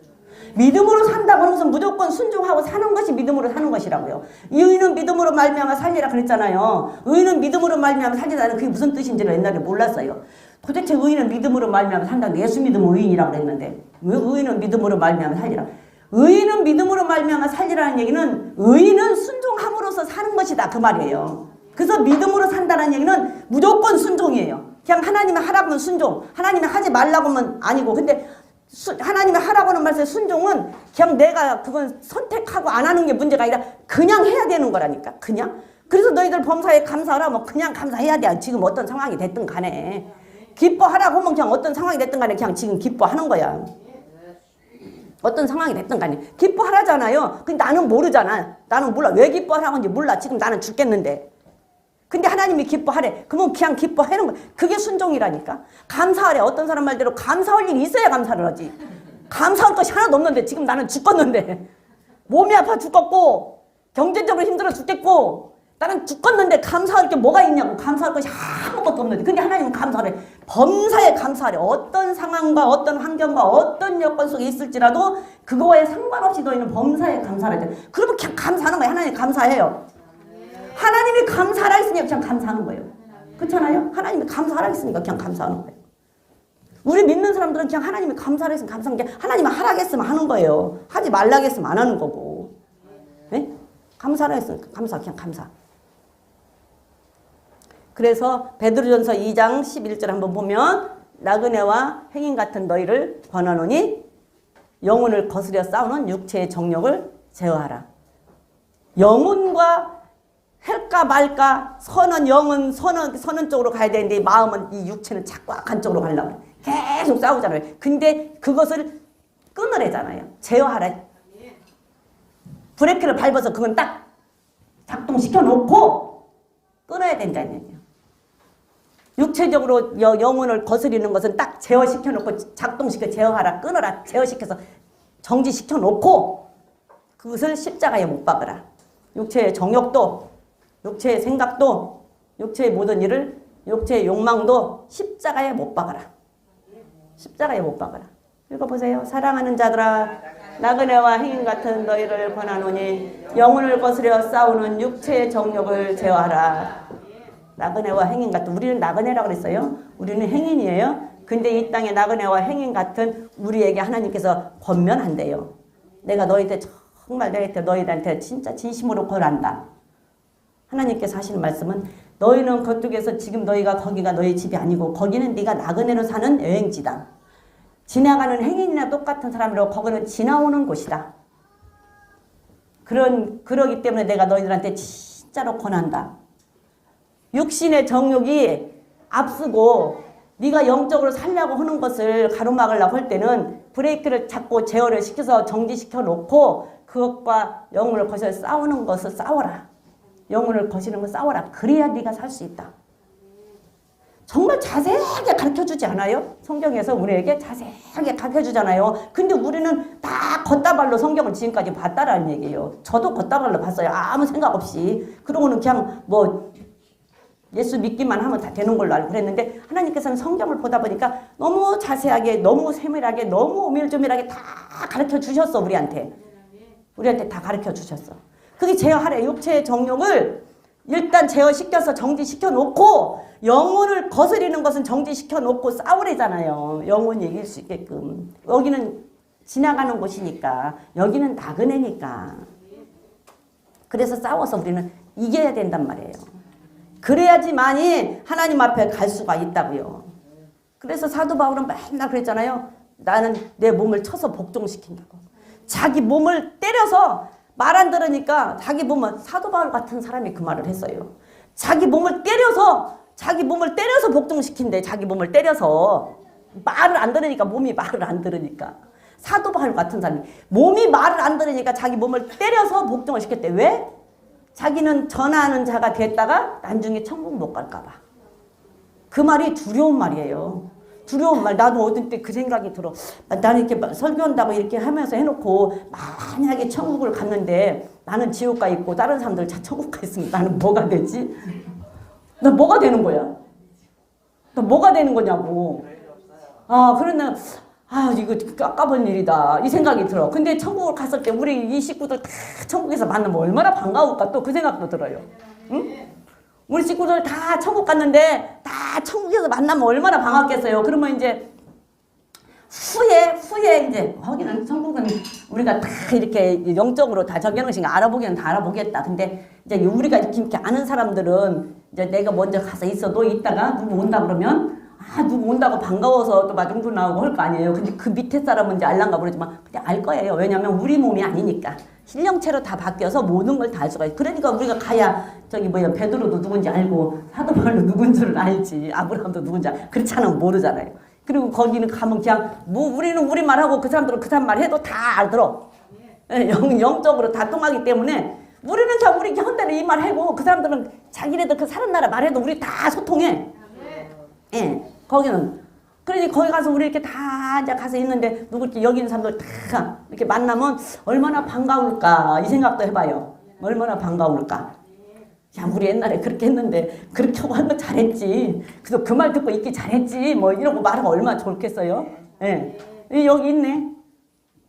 믿음으로 산다고 하는 것은 무조건 순종하고 사는 것이 믿음으로 사는 것이라고요. 의인은 믿음으로 말미암아 살리라 그랬잖아요. 의인은 믿음으로 말미암아 살리라는 그게 무슨 뜻인지를 옛날에 몰랐어요. 도대체 의인은 믿음으로 말미암아 산다고 예수 믿으면 의인이라고 그랬는데 왜 의인은 믿음으로 말미암아 살리라. 의인은 믿음으로 말미암아 살리라는 얘기는 의인은 순종함으로써 사는 것이다 그 말이에요. 그래서 믿음으로 산다는 얘기는 무조건 순종이에요. 그냥 하나님이 하라고 하면 순종, 하나님이 하지 말라고 하면 아니고. 근데 하나님이 하라고 하는 말씀의 순종은 그냥 내가 그건 선택하고 안 하는 게 문제가 아니라 그냥 해야 되는 거라니까. 그냥. 그래서 너희들 범사에 감사하라 뭐 그냥 감사해야 돼. 지금 어떤 상황이 됐든 간에. 기뻐하라고 하면 그냥 어떤 상황이 됐든 간에 그냥 지금 기뻐하는 거야. 어떤 상황이 됐든 간에 기뻐하라잖아요. 근데 나는 모르잖아. 나는 몰라. 왜 기뻐하라고 하는지 몰라. 지금 나는 죽겠는데. 근데 하나님이 기뻐하래. 그러면 그냥 기뻐하는 거야. 그게 순종이라니까. 감사하래. 어떤 사람 말대로 감사할 일이 있어야 감사를 하지. 감사할 것이 하나도 없는데 지금 나는 죽겠는데. 몸이 아파 죽겠고 경제적으로 힘들어 죽겠고 나는 죽겠는데 감사할 게 뭐가 있냐고. 감사할 것이 아무것도 없는데. 근데 하나님은 감사하래. 범사에 감사하래. 어떤 상황과 어떤 환경과 어떤 여건 속에 있을지라도 그거에 상관없이 너희는 범사에 감사하래. 그러면 그냥 감사하는 거야. 하나님 감사해요. 하나님이 감사하라 했으니까 그냥 감사하는 거예요. 그렇잖아요? 하나님이 감사하라 했으니까 그냥 감사하는 거예요. 우리 믿는 사람들은 그냥 하나님이 감사하라 했으면 감사한 게 하나님이 하라고 했으면 하는 거예요. 하지 말라고 했으면 안 하는 거고. 네? 감사하라 했으면 감사, 그냥 감사. 그래서 베드로전서 2장 11절 한번 보면 나그네와 행인 같은 너희를 권하노니 영혼을 거스려 싸우는 육체의 정욕을 제어하라. 영혼과 할까 말까 선은 영은 선은 쪽으로 가야 되는데 마음은 이 육체는 자꾸 악한 쪽으로 가려고 계속 싸우잖아요. 근데 그것을 끊으래잖아요. 제어하라. 브레이크를 밟아서 그건 딱 작동시켜 놓고 끊어야 된다는 얘기예요. 육체적으로 영혼을 거스리는 것은 딱 제어시켜 놓고 작동시켜 제어하라. 끊어라. 제어시켜서 정지시켜 놓고 그것을 십자가에 못 박으라. 육체의 정욕도 육체의 생각도 육체의 모든 일을 육체의 욕망도 십자가에 못 박아라. 십자가에 못 박아라. 읽어보세요. 사랑하는 자들아 나그네와 행인 같은 너희를 권하노니 영혼을 거스려 싸우는 육체의 정욕을 제어하라. 나그네와 행인 같은 우리는 나그네라고 그랬어요. 우리는 행인이에요. 근데 이 땅에 나그네와 행인 같은 우리에게 하나님께서 권면한대요. 내가 너희한테 정말 너희들한테 진짜 진심으로 권한다. 하나님께서 하시는 말씀은 너희는 그쪽에서 지금 너희가 거기가 너희 집이 아니고 거기는 네가 나그네로 사는 여행지다. 지나가는 행인이나 똑같은 사람이라고 거기는 지나오는 곳이다. 그러기 때문에 내가 너희들한테 진짜로 권한다. 육신의 정욕이 앞서고 네가 영적으로 살려고 하는 것을 가로막으려고 할 때는 브레이크를 잡고 제어를 시켜서 정지시켜 놓고 그것과 영혼을 거셔 싸우는 것을 싸워라. 영혼을 거시는 걸 싸워라. 그래야 네가 살 수 있다. 정말 자세하게 가르쳐주지 않아요? 성경에서 우리에게 자세하게 가르쳐주잖아요. 근데 우리는 다 걷다발로 성경을 지금까지 봤다라는 얘기예요. 저도 걷다발로 봤어요. 아무 생각 없이. 그러고는 그냥 뭐 예수 믿기만 하면 다 되는 걸로 알고 그랬는데 하나님께서는 성경을 보다 보니까 너무 자세하게, 너무 세밀하게, 너무 오밀조밀하게 다 가르쳐 주셨어. 우리한테 다 가르쳐 주셨어. 그게 제어하래. 육체의 정욕을 일단 제어시켜서 정지시켜 놓고 영혼을 거스리는 것은 정지시켜 놓고 싸우래잖아요. 영혼이 이길 수 있게끔. 여기는 지나가는 곳이니까, 여기는 나그네니까. 그래서 싸워서 우리는 이겨야 된단 말이에요. 그래야지만이 하나님 앞에 갈 수가 있다고요. 그래서 사도 바울은 맨날 그랬잖아요. 나는 내 몸을 쳐서 복종시킨다고. 자기 몸을 때려서 말 안 들으니까 자기 몸은 사도 바울 같은 사람이 그 말을 했어요. 자기 몸을 때려서 복종시킨대. 자기 몸을 때려서 말을 안 들으니까 몸이 말을 안 들으니까 사도 바울 같은 사람이 몸이 말을 안 들으니까 자기 몸을 때려서 복종을 시켰대. 왜? 자기는 전하는 자가 됐다가 나중에 천국 못 갈까 봐. 그 말이 두려운 말이에요. 두려운 말. 나도 어떤 때 그 생각이 들어. 나는 이렇게 설교한다고 이렇게 하면서 해놓고 만약에 천국을 갔는데 나는 지옥 가 있고 다른 사람들 다 천국 가 있으면 나는 뭐가 되지? 나 뭐가 되는 거야? 나 뭐가 되는 거냐고. 그러나 이거 깎아본 일이다 이 생각이 들어. 근데 천국을 갔을 때 우리 이 식구들 다 천국에서 만나면 얼마나 반가울까 또 그 생각도 들어요. 응? 우리 식구들 다 천국 갔는데 다 천국에서 만나면 얼마나 반갑겠어요. 그러면 이제 후에 이제 거기는 천국은 우리가 다 이렇게 영적으로 다 적용식 알아보기는 다 알아보겠다. 근데 이제 우리가 이렇게 아는 사람들은 이제 내가 먼저 가서 있어도 이따가 누구 온다 그러면 누구 온다고 반가워서 또 마중도 나오고 할 거 아니에요. 근데 그 밑에 사람은 이제 알란가 모르지만 그냥 알 거예요. 왜냐면 우리 몸이 아니니까. 신령체로 다 바뀌어서 모든 걸 다 알 수가 있어요. 그러니까 우리가 가야 베드로도 누군지 알고 사도 바울도 누군 줄 알지. 아브라함도 누군지 그렇지 않으면 모르잖아요. 그리고 거기는 가면 그냥 우리는 우리 말하고 그 사람들은 그 사람 말해도 다 알더러. 영적으로 다 통하기 때문에 우리는 그냥 우리 현대는 이 말하고 그 사람들은 자기네들 그 사는 나라 말해도 우리 다 소통해. 거기는. 그러니 거기 가서 우리 이렇게 다 이제 가서 있는데 누구 이렇게 여기 있는 사람들 다 이렇게 만나면 얼마나 반가울까 이 생각도 해봐요. 얼마나 반가울까. 야, 우리 옛날에 그렇게 했는데 그렇게 하고 한 거 잘했지. 그래서 그 말 듣고 있기 잘했지. 뭐 이러고 말하면 얼마나 좋겠어요. 여기 있네.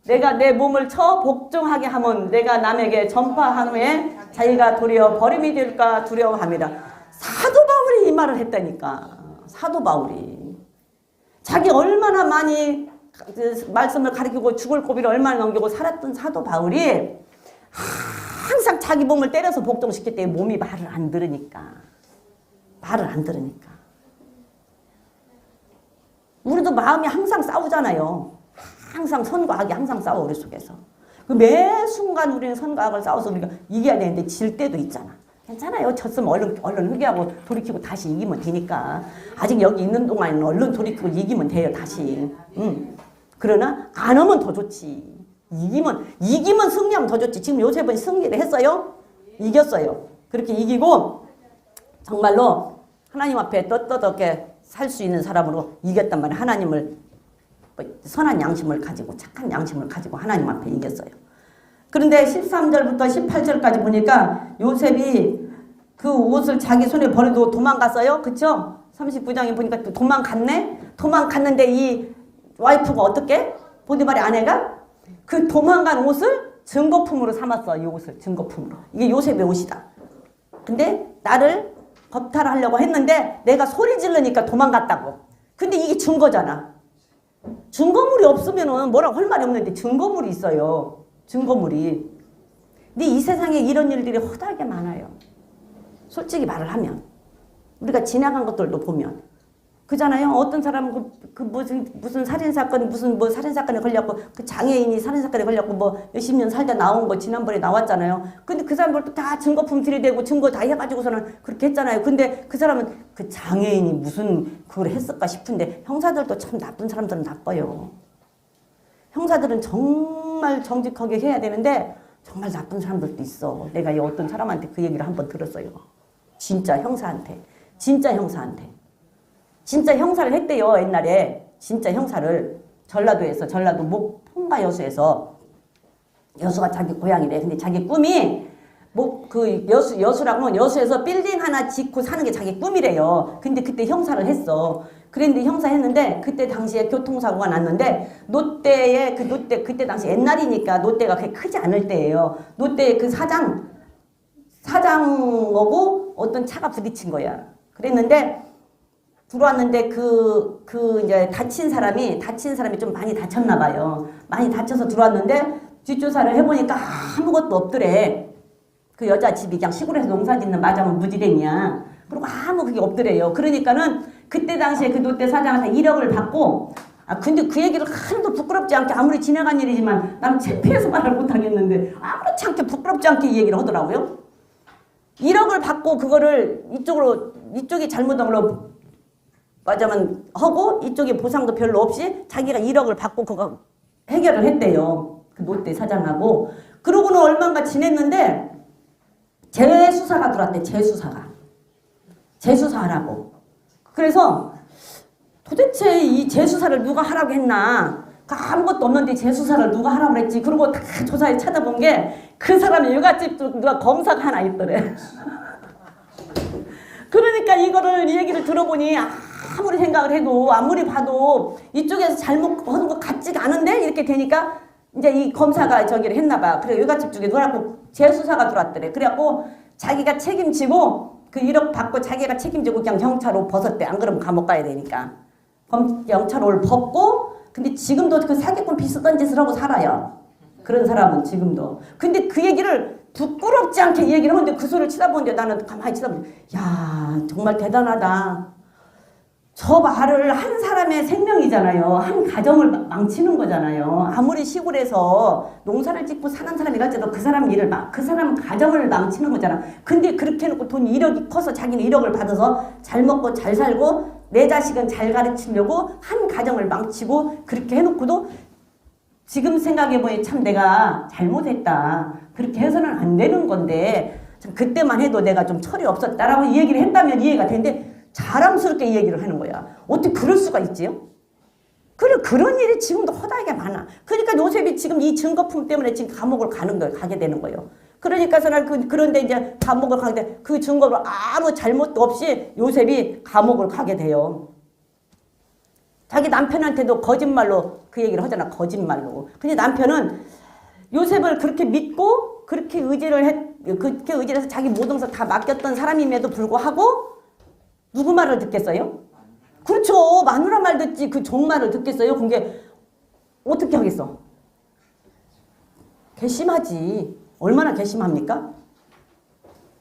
내가 내 몸을 쳐 복종하게 하면 내가 남에게 전파한 후에 자기가 도리어 버림이 될까 두려워합니다. 사도 바울이 이 말을 했다니까. 사도 바울이. 자기 얼마나 많이 말씀을 가르치고 죽을 고비를 얼마나 넘기고 살았던 사도 바울이 항상 자기 몸을 때려서 복종시킬 때 몸이 말을 안 들으니까. 우리도 마음이 항상 싸우잖아요. 항상 선과 악이 항상 싸워 우리 속에서. 매 순간 우리는 선과 악을 싸워서 우리가 이겨야 되는데 질 때도 있잖아. 괜찮아요. 졌으면 얼른 회개하고 돌이키고 다시 이기면 되니까. 아직 여기 있는 동안에는 얼른 돌이키고 이기면 돼요. 다시. 그러나 안 하면 더 좋지. 이기면 승리하면 더 좋지. 지금 요셉은 승리를 했어요. 이겼어요. 그렇게 이기고 정말로 하나님 앞에 떳떳하게 살 수 있는 사람으로 이겼단 말이에요. 하나님을 선한 양심을 가지고 착한 양심을 가지고 하나님 앞에 이겼어요. 그런데 13절부터 18절까지 보니까 요셉이 그 옷을 자기 손에 버리고 도망갔어요. 그쵸? 39장에 보니까 또 도망갔네? 도망갔는데 이 와이프가 어떻게? 보디발의 아내가 그 도망간 옷을 증거품으로 삼았어. 이 옷을 증거품으로. 이게 요셉의 옷이다. 근데 나를 겁탈하려고 했는데 내가 소리 지르니까 도망갔다고. 근데 이게 증거잖아. 증거물이 없으면 뭐라고 할 말이 없는데 증거물이 있어요. 증거물이. 근데 이 세상에 이런 일들이 허다하게 많아요. 솔직히 말을 하면. 우리가 지나간 것들도 보면. 그잖아요. 어떤 사람은 무슨 살인사건, 살인사건에 걸렸고, 그 장애인이 살인사건에 걸렸고, 몇십 년 살다 나온 거 지난번에 나왔잖아요. 근데 그 사람들도 다 증거품 들이대고 증거 다 해가지고서는 그렇게 했잖아요. 근데 그 사람은 그 장애인이 무슨 그걸 했을까 싶은데 형사들도 참 나쁜 사람들은 나빠요. 형사들은 정말 정직하게 해야 되는데 정말 나쁜 사람들도 있어. 내가 이 어떤 사람한테 그 얘기를 한번 들었어요. 진짜 형사한테. 진짜 형사한테. 진짜 형사를 했대요. 옛날에. 진짜 형사를. 전라도에서. 전라도 목포인가 여수에서. 여수가 자기 고향이래. 근데 자기 꿈이 여수라고 여수에서 빌딩 하나 짓고 사는 게 자기 꿈이래요. 근데 그때 형사를 했어. 그랬는데 형사 했는데 그때 당시에 교통사고가 났는데 노대에 그때 당시 옛날이니까 노대가 그렇게 크지 않을 때예요. 노대에 그 사장하고 어떤 차가 부딪힌 거야. 그랬는데 들어왔는데 이제 다친 사람이 좀 많이 다쳤나 봐요. 많이 다쳐서 들어왔는데 뒷조사를 해보니까 아무것도 없더래. 그 여자 집이 그냥 시골에서 농사 짓는 마자면 무지랭이야. 그리고 아무 그게 없더래요. 그러니까는 그때 당시에 그 노태 사장한테 1억을 받고 근데 그 얘기를 하나도 부끄럽지 않게 아무리 지나간 일이지만 나는 창피해서 말을 못하겠는데 아무렇지 않게 부끄럽지 않게 이 얘기를 하더라고요. 1억을 받고 그거를 이쪽이 잘못한 걸로 맞으면 하고 이쪽에 보상도 별로 없이 자기가 1억을 받고 그거 해결을 했대요. 그 노태 사장하고. 그러고는 얼마인가 지냈는데 재수사가 들어왔대. 재수사하라고. 그래서 도대체 이 재수사를 누가 하라고 했나. 아무것도 없는데 재수사를 누가 하라고 그랬지. 그리고 다 조사에 찾아본 게 그 사람이 육아집 누가 검사가 하나 있더래. 그러니까 이 얘기를 들어보니 아무리 생각을 해도 아무리 봐도 이쪽에서 잘못하는 것 같지가 않은데 이렇게 되니까 이제 이 검사가 저기를 했나 봐. 그래 육아집 쪽에 누라고 재수사가 들어왔더래. 그래갖고 자기가 책임지고 그 1억 받고 자기가 책임지고 그냥 경찰 옷 벗었대. 안 그러면 감옥 가야 되니까. 경찰 옷을 벗고 근데 지금도 그 사기꾼 비슷한 짓을 하고 살아요. 그런 사람은 지금도. 근데 그 얘기를 부끄럽지 않게 얘기를 하는데 그 소리를 치다보는데 나는 가만히 치다보는데 야 정말 대단하다. 저 말을 한 사람의 생명이잖아요. 한 가정을 망치는 거잖아요. 아무리 시골에서 농사를 짓고 사는 사람이라도 그 사람 일을 그 사람 가정을 망치는 거잖아. 근데 그렇게 해놓고 돈 1억이 커서 자기는 1억을 받아서 잘 먹고 잘 살고 내 자식은 잘 가르치려고 한 가정을 망치고 그렇게 해놓고도 지금 생각해보니 참 내가 잘못했다. 그렇게 해서는 안 되는 건데 참 그때만 해도 내가 좀 철이 없었다라고 이 얘기를 했다면 이해가 되는데 자랑스럽게 이 얘기를 하는 거야. 어떻게 그럴 수가 있지요? 그런 일이 지금도 허다하게 많아. 그러니까 요셉이 지금 이 증거품 때문에 지금 감옥을 가게 되는 거예요. 그러니까서는 그런데 이제 감옥을 가게 돼. 그 증거로 아무 잘못도 없이 요셉이 감옥을 가게 돼요. 자기 남편한테도 거짓말로 그 얘기를 하잖아. 거짓말로. 근데 남편은 요셉을 그렇게 믿고 그렇게 의지를 해서 자기 모든 것을 다 맡겼던 사람임에도 불구하고 누구 말을 듣겠어요? 그렇죠. 마누라 말 듣지 그 종 말을 듣겠어요? 그게 어떻게 하겠어? 괘씸하지. 얼마나 괘씸합니까?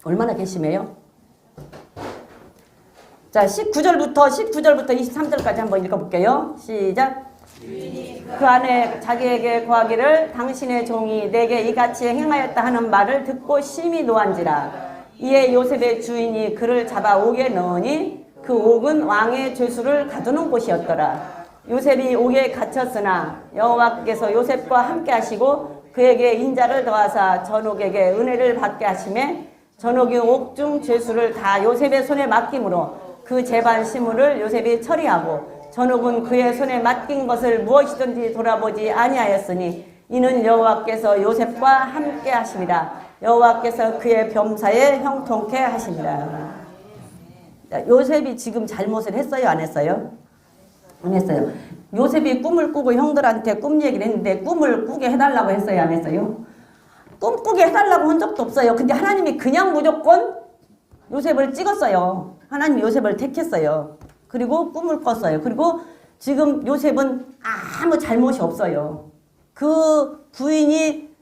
얼마나 괘씸해요? 자, 19절부터 23절까지 한번 읽어볼게요. 시작. 그 안에 자기에게 구하기를 당신의 종이 내게 이같이 행하였다 하는 말을 듣고 심히 노한지라. 이에 요셉의 주인이 그를 잡아 옥에 넣으니 그 옥은 왕의 죄수를 가두는 곳이었더라. 요셉이 옥에 갇혔으나 여호와께서 요셉과 함께 하시고 그에게 인자를 더하사 전옥에게 은혜를 받게 하시매 전옥이 옥중 죄수를 다 요셉의 손에 맡김으로 그 재반 시물을 요셉이 처리하고 전옥은 그의 손에 맡긴 것을 무엇이든지 돌아보지 아니하였으니 이는 여호와께서 요셉과 함께 하심이라. 여호와께서 그의 범사에 형통케 하심이라. 요셉이 지금 잘못을 했어요? 안 했어요? 안 했어요. 요셉이 꿈을 꾸고 형들한테 꿈 얘기를 했는데 꿈을 꾸게 해달라고 했어요? 안 했어요? 꿈 꾸게 해달라고 한 적도 없어요. 근데 하나님이 그냥 무조건 요셉을 찍었어요. 하나님이 요셉을 택했어요. 그리고 꿈을 꿨어요. 그리고 지금 요셉은 아무 잘못이 없어요. 그 부인이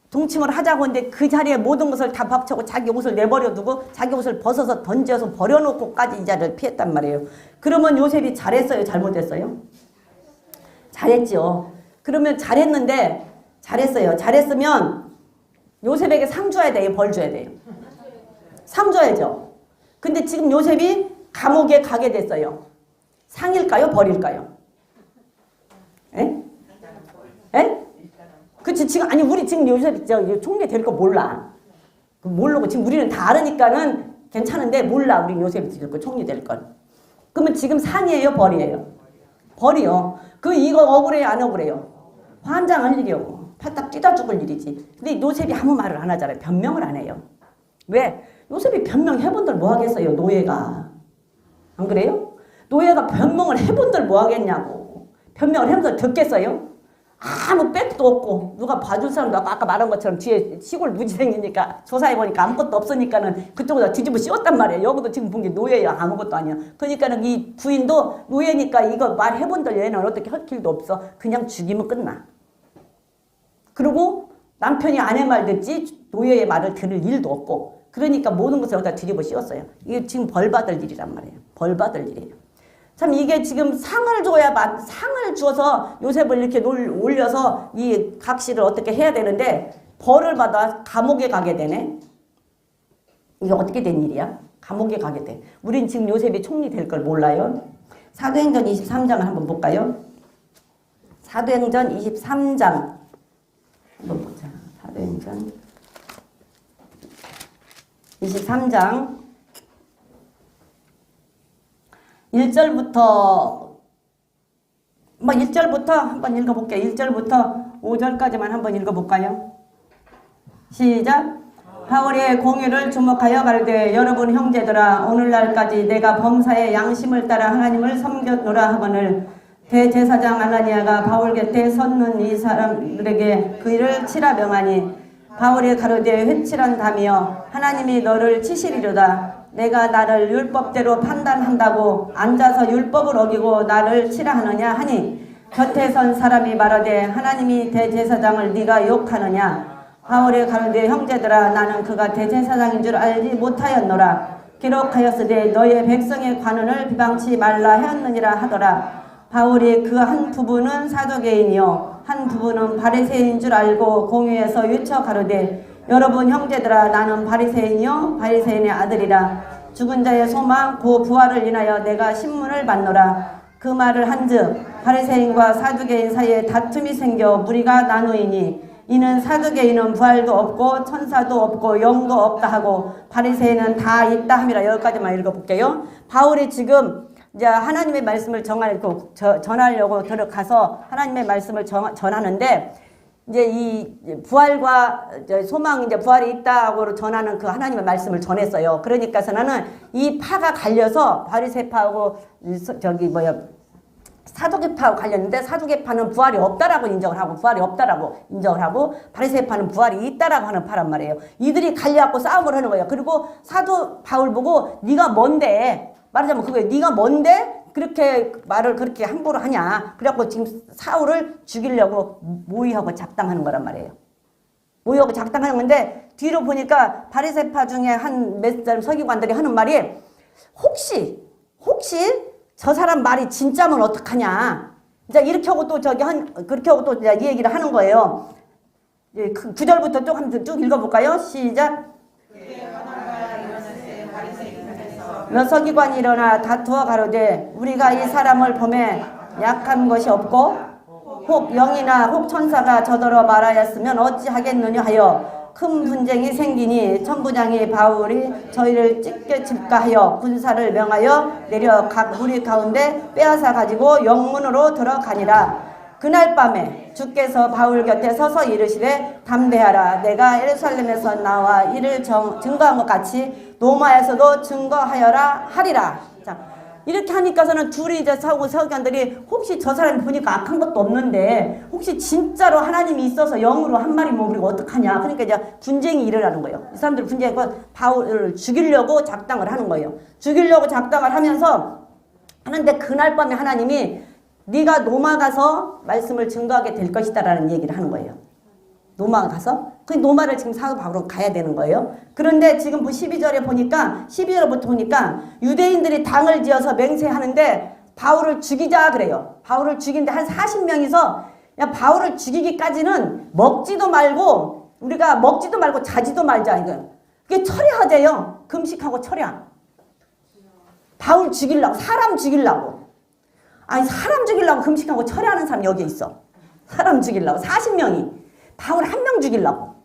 동침을 하자고 했는데 그 자리에 모든 것을 다 박차고 자기 옷을 내버려두고 자기 옷을 벗어서 던져서 버려놓고까지 이 자리를 피했단 말이에요. 그러면 요셉이 잘했어요? 잘못했어요? 잘했죠. 그러면 잘했어요. 잘했으면 요셉에게 상 줘야 돼요? 벌 줘야 돼요? 상 줘야죠. 근데 지금 요셉이 감옥에 가게 됐어요. 상일까요? 벌일까요? 예? 에? 그치, 지금, 아니, 우리 지금 요새 총리 될 거 몰라. 모르고 지금 우리는 다 알으니까는 괜찮은데 몰라. 우리 요셉이 될 거, 총리 될 걸. 그러면 지금 상이에요, 벌이에요? 벌이요. 이거 억울해요, 안 억울해요? 환장할 일이요. 팔딱 뛰다 죽을 일이지. 근데 요셉이 아무 말을 안 하잖아요. 변명을 안 해요. 왜? 요셉이 변명해본들 뭐 하겠어요, 노예가. 안 그래요? 노예가 변명을 해본들 뭐 하겠냐고. 변명을 해본들 듣겠어요? 아무 백도 없고 누가 봐줄 사람도 아까 말한 것처럼 뒤에 시골 무지생이니까 조사해보니까 아무것도 없으니까는 그쪽으로 뒤집어 씌웠단 말이에요. 여기도 지금 본 게 노예야. 아무것도 아니야. 그러니까는 이 부인도 노예니까 이거 말해본들 얘는 어떻게 할 길도 없어. 그냥 죽이면 끝나. 그리고 남편이 아내 말 듣지 노예의 말을 들을 일도 없고 그러니까 모든 것을 여기다 뒤집어 씌웠어요. 이게 지금 벌 받을 일이란 말이에요. 벌 받을 일이에요. 참 이게 지금 상을 줘야 상을 주어서 요셉을 이렇게 올려서 이 각시를 어떻게 해야 되는데 벌을 받아 감옥에 가게 되네. 이게 어떻게 된 일이야? 감옥에 가게 돼. 우린 지금 요셉이 총리 될 걸 몰라요. 사도행전 23장을 한번 볼까요? 사도행전 23장 한번 보자. 사도행전 23장 1절부터 1절부터 한번 읽어볼게요. 1절부터 5절까지만 한번 읽어볼까요? 시작. 바울의 공유를 주목하여 가르되 여러분 형제들아 오늘날까지 내가 범사의 양심을 따라 하나님을 섬겼노라 하거늘 대제사장 아나니아가 바울 곁에 섰는 이 사람들에게 그 일을 치라 명하니 바울이 가로되 회칠한다며 하나님이 너를 치시리로다. 내가 나를 율법대로 판단한다고 앉아서 율법을 어기고 나를 치라 하느냐 하니 곁에 선 사람이 말하되 하나님이 대제사장을 네가 욕하느냐. 바울이 가로되 형제들아 나는 그가 대제사장인 줄 알지 못하였노라. 기록하였으되 너의 백성의 관원을 비방치 말라 하였느니라 하더라. 바울이 그 한 부분은 사두개인이요 한 부분은 바리새인인 줄 알고 공회에서 유쳐 가로되 여러분 형제들아 나는 바리새인이요 바리새인의 아들이라. 죽은 자의 소망 그 부활을 인하여 내가 신문을 받노라. 그 말을 한즉 바리새인과 사두개인 사이에 다툼이 생겨 무리가 나누이니 이는 사두개인은 부활도 없고 천사도 없고 영도 없다 하고 바리새인은 다 있다 함이라. 여기까지만 읽어볼게요. 바울이 지금 이제 하나님의 말씀을 전하려고 들어가서 하나님의 말씀을 전하는데 이제 이 부활과 소망 이제 부활이 있다고 전하는 그 하나님의 말씀을 전했어요. 그러니까서는 이 파가 갈려서 바리새파하고 사두개파하고 갈렸는데 사두개파는 부활이 없다라고 인정을 하고 바리새파는 부활이 있다라고 하는 파란 말이에요. 이들이 갈려갖고 싸움을 하는 거예요. 그리고 사도 바울 보고 네가 뭔데 말하자면 그거예요. 네가 뭔데 그렇게 말을 그렇게 함부로 하냐. 그래갖고 지금 사울을 죽이려고 모의하고 작당하는 거란 말이에요. 모의하고 작당하는 건데 뒤로 보니까 바리새파 중에 한 몇 사람 서기관들이 하는 말이 혹시 저 사람 말이 진짜면 어떡하냐. 이제 이렇게 하고 또 그렇게 하고 또 이 얘기를 하는 거예요. 9절부터 쭉 읽어볼까요? 시작. 몇 서기관이 일어나 다투어 가로되 우리가 이 사람을 범해 약한 것이 없고 혹 영이나 혹 천사가 저더러 말하였으면 어찌하겠느냐 하여 큰 분쟁이 생기니 천부장이 바울이 저희를 찢겨질까 하여 군사를 명하여 내려 각 무리 가운데 빼앗아 가지고 영문으로 들어가니라. 그날 밤에 주께서 바울 곁에 서서 이르시되 담대하라. 내가 예루살렘에서 나와 이를 증거한 것 같이 로마에서도 증거하여라 하리라. 자, 이렇게 하니까서는 둘이 이제 서기관들이 혹시 저 사람이 보니까 악한 것도 없는데 혹시 진짜로 하나님이 있어서 영으로 한 말이 뭐 우리가 어떡하냐. 그러니까 이제 분쟁이 일어나는 거예요. 이 사람들 분쟁이 바울을 죽이려고 작당을 하는 거예요. 죽이려고 작당을 하면서 하는데 그날 밤에 하나님이 네가 로마 가서 말씀을 증거하게 될 것이다 라는 얘기를 하는 거예요. 로마 가서? 그 로마를 지금 사도 바울은 가야 되는 거예요. 그런데 지금 12절에 보니까 12절부터 보니까 유대인들이 당을 지어서 맹세하는데 바울을 죽이자 그래요. 바울을 죽이는데 한 40명이서 야 바울을 죽이기까지는 먹지도 말고 우리가 먹지도 말고 자지도 말자 이거. 그게 철야하재요. 금식하고 철야. 바울 죽이려고 사람 죽이려고. 아니 사람 죽이려고 금식하고 철야하는 사람 여기 있어. 사람 죽이려고 40명이 바울 한 명 죽이려고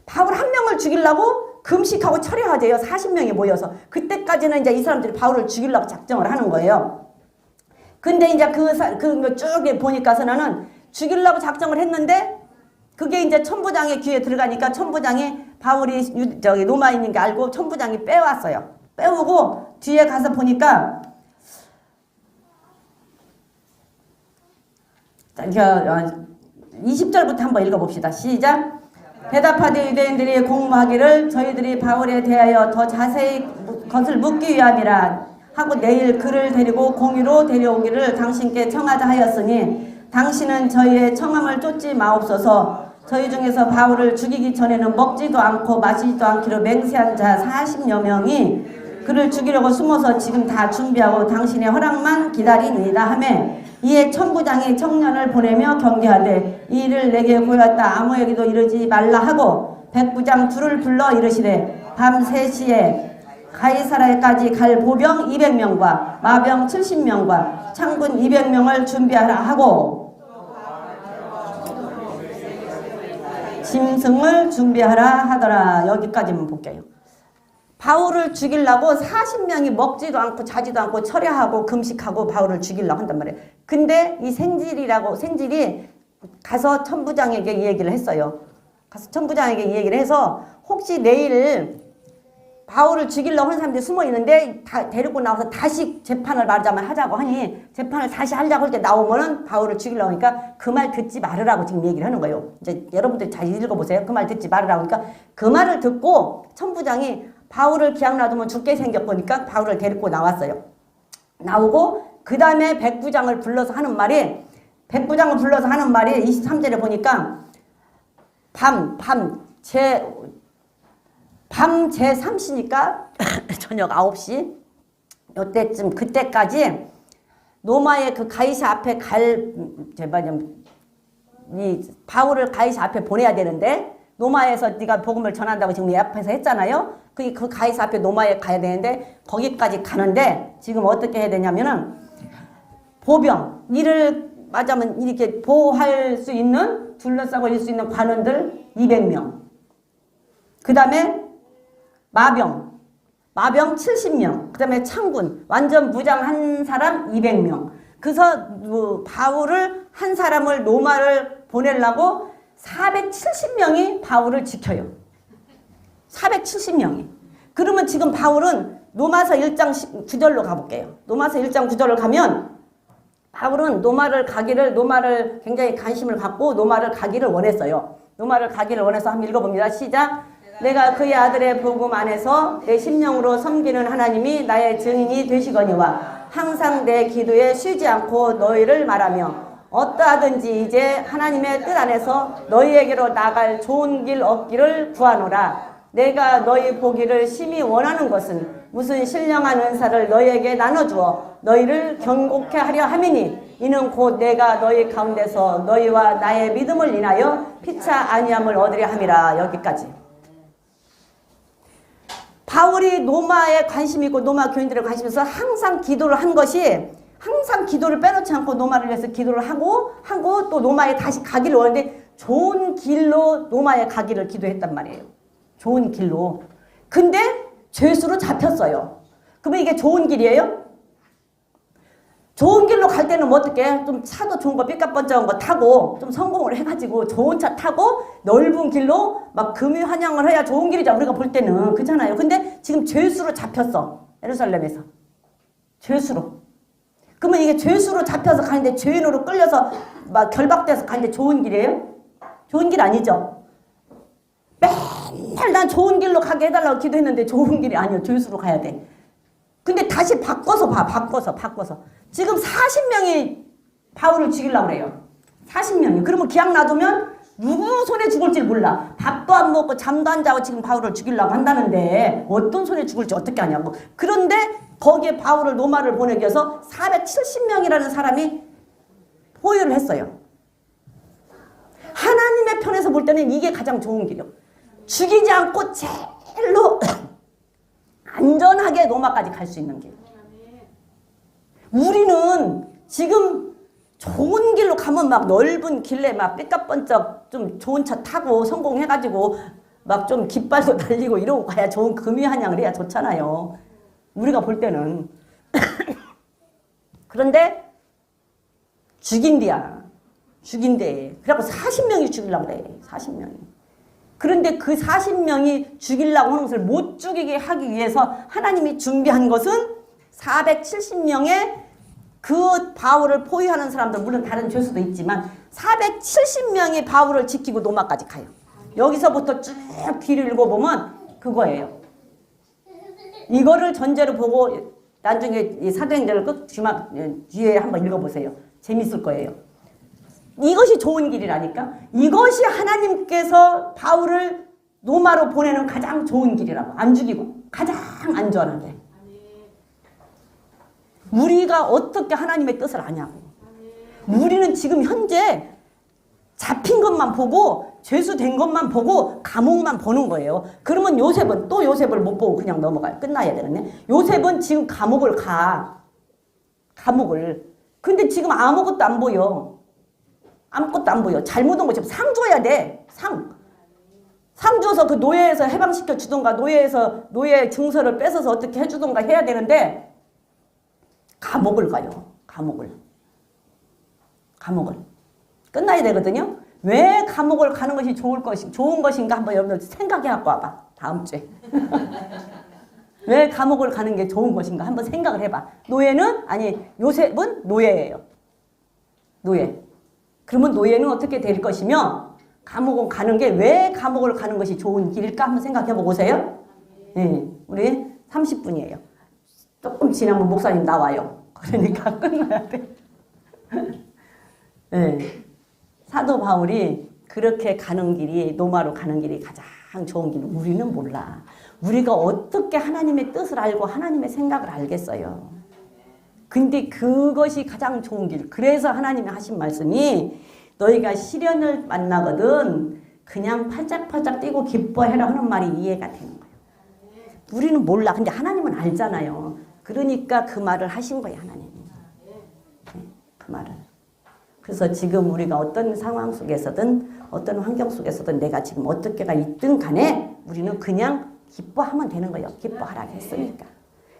바울 한 명을 죽이려고 금식하고 철회하재요. 40명이 모여서 그때까지는 이제 이 사람들이 바울을 죽이려고 작정을 하는 거예요. 근데 이제 쭉 보니까서는 죽이려고 작정을 했는데 그게 이제 천부장의 귀에 들어가니까 천부장이 바울이 로마에 있는 게 알고 천부장이 빼왔어요. 빼오고 뒤에 가서 보니까 20절부터 한번 읽어봅시다. 시작. 대답하되 유대인들이 공모하기를 저희들이 바울에 대하여 더 자세히 것을 묻기 위함이라 하고 내일 그를 데리고 공의로 데려오기를 당신께 청하자 하였으니 당신은 저희의 청함을 쫓지 마옵소서. 저희 중에서 바울을 죽이기 전에는 먹지도 않고 마시지도 않기로 맹세한 자 40여 명이 그를 죽이려고 숨어서 지금 다 준비하고 당신의 허락만 기다리니이다 하매 이에 천부장이 청년을 보내며 경계하되 이 일을 내게 보였다 아무에게도 이르지 말라 하고 백부장 둘을 불러 이르시되 밤 3시에 가이사라에까지 갈 보병 200명과 마병 70명과 창군 200명을 준비하라 하고 짐승을 준비하라 하더라. 여기까지만 볼게요. 바울을 죽이려고 40명이 먹지도 않고 자지도 않고 철야하고 금식하고 바울을 죽이려고 한단 말이에요. 근데 이 생질이 가서 천부장에게 이 얘기를 했어요. 가서 천부장에게 이 얘기를 해서 혹시 내일 바울을 죽이려고 하는 사람들이 숨어 있는데 데리고 나와서 다시 재판을 말하자면 하자고 하니 재판을 다시 하려고 할 때 나오면은 바울을 죽이려고 하니까 그 말 듣지 말으라고 지금 얘기를 하는 거예요. 이제 여러분들 잘 읽어보세요. 그 말 듣지 말으라고 하니까 그 말을 듣고 천부장이 바울을 기약 놔두면 죽게 생겼으니까 바울을 데리고 나왔어요. 나오고 그 다음에 백부장을 불러서 하는 말이 23절에 보니까 밤 제3시니까 저녁 9시 요때쯤 그때까지 로마의 그 가이사 앞에 이 바울을 가이사 앞에 보내야 되는데 로마에서 네가 복음을 전한다고 지금 앞에서 했잖아요. 그 가이사 앞에 로마에 가야 되는데 거기까지 가는데 지금 어떻게 해야 되냐면은 보병 이를 맞으면 이렇게 보호할 수 있는 둘러싸고 있을 수 있는 관원들 200명 그 다음에 마병 70명 그 다음에 창군 완전 무장한 사람 200명 그래서 바울을 한 사람을 로마를 보내려고 470명이 바울을 지켜요. 470명이. 그러면 지금 바울은 로마서 1장 9절로 가볼게요. 로마서 1장 9절을 가면 바울은 로마를 굉장히 관심을 갖고 로마를 가기를 원했어요. 로마를 가기를 원해서 한번 읽어봅니다. 시작. 내가 그의 아들의 복음 안에서 내 심령으로 섬기는 하나님이 나의 증인이 되시거니와 항상 내 기도에 쉬지 않고 너희를 말하며 어떠하든지 이제 하나님의 뜻 안에서 너희에게로 나갈 좋은 길 얻기를 구하노라. 내가 너희 보기를 심히 원하는 것은 무슨 신령한 은사를 너희에게 나눠주어 너희를 경고케 하려 함이니 이는 곧 내가 너희 가운데서 너희와 나의 믿음을 인하여 피차 아니함을 얻으려 함이라. 여기까지. 바울이 로마에 관심이 있고 로마 교인들에 관심이 있어서 항상 기도를 한 것이 항상 기도를 빼놓지 않고 로마를 위해서 기도를 하고 또 로마에 다시 가기를 원했는데 좋은 길로 로마에 가기를 기도했단 말이에요. 좋은 길로. 근데 죄수로 잡혔어요. 그러면 이게 좋은 길이에요? 좋은 길로 갈 때는 뭐 어떻게 좀 차도 좋은 거 삐까뻔쩍한 거 타고 좀 성공을 해가지고 좋은 차 타고 넓은 길로 막 금이 환영을 해야 좋은 길이죠. 우리가 볼 때는 그렇잖아요. 근데 지금 죄수로 잡혔어. 예루살렘에서. 죄수로. 그러면 이게 죄수로 잡혀서 가는데 죄인으로 끌려서 막 결박돼서 가는데 좋은 길이에요? 좋은 길 아니죠? 맨날 난 좋은 길로 가게 해달라고 기도했는데 좋은 길이 아니에요. 죄수로 가야 돼. 근데 다시 바꿔서 바꿔서. 지금 40명이 바울을 죽이려고 그래요. 40명이. 그러면 기약 놔두면 누구 손에 죽을지 몰라. 밥도 안 먹고 잠도 안 자고 지금 바울을 죽이려고 한다는데 어떤 손에 죽을지 어떻게 아냐고. 그런데 거기에 바울을 로마를 보내기 위해서 470명이라는 사람이 포위를 했어요. 하나님의 편에서 볼 때는 이게 가장 좋은 길이요. 죽이지 않고 제일로 안전하게 로마까지 갈 수 있는 길. 우리는 지금 좋은 길로 가면 막 넓은 길에 막 삐까번쩍 좀 좋은 차 타고 성공해가지고 막 좀 깃발도 달리고 이러고 가야 좋은 금이 한양을 해야 좋잖아요. 우리가 볼 때는. 그런데 죽인대야. 죽인대. 그래갖고 40명이 죽이려고 그래. 40명이. 그런데 그 40명이 죽이려고 하는 것을 못 죽이게 하기 위해서 하나님이 준비한 것은 470명의 그 바울을 포위하는 사람들, 물론 다른 죄수도 있지만 470명이 바울을 지키고 노마까지 가요. 여기서부터 쭉 뒤를 읽어보면 그거예요. 이거를 전제로 보고 나중에 이 사도행전을 끝 뒤에 한번 읽어보세요. 재밌을 거예요. 이것이 좋은 길이라니까. 이것이 하나님께서 바울을 로마로 보내는 가장 좋은 길이라고. 안 죽이고 가장 안전하게. 우리가 어떻게 하나님의 뜻을 아냐고. 우리는 지금 현재 잡힌 것만 보고 죄수된 것만 보고 감옥만 보는 거예요. 그러면 요셉은 또 요셉을 못 보고 그냥 넘어가요. 끝나야 되겠네. 요셉은 지금 감옥을 가. 감옥을. 근데 지금 아무것도 안 보여. 아무것도 안 보여. 잘못한 거 지금 상 줘야 돼. 상. 상 줘서 그 노예에서 해방시켜 주던가 노예에서 노예 증서를 뺏어서 어떻게 해주던가 해야 되는데 감옥을 가요. 감옥을. 끝나야 되거든요. 왜 감옥을 가는 것이 좋은 것인가 한번 여러분 생각해 갖고 와봐. 다음 주에. 왜 감옥을 가는 게 좋은 것인가 한번 생각을 해봐. 요셉은 노예예요. 노예. 그러면 노예는 어떻게 될 것이며 감옥은 가는 게 왜 감옥을 가는 것이 좋은 길일까 한번 생각해 보세요. 네, 우리 30분이에요. 조금 지나면 목사님 나와요. 그러니까 끝나야 돼. 네. 사도 바울이 그렇게 가는 길이 로마로 가는 길이 가장 좋은 길. 우리는 몰라. 우리가 어떻게 하나님의 뜻을 알고 하나님의 생각을 알겠어요. 근데 그것이 가장 좋은 길. 그래서 하나님이 하신 말씀이 너희가 시련을 만나거든 그냥 팔짝팔짝 뛰고 기뻐해라 하는 말이 이해가 되는 거예요. 우리는 몰라. 근데 하나님은 알잖아요. 그러니까 그 말을 하신 거예요. 하나님이. 그 말을. 그래서 지금 우리가 어떤 상황 속에서든 어떤 환경 속에서든 내가 지금 어떻게가 있든 간에 우리는 그냥 기뻐하면 되는 거예요. 기뻐하라 했으니까.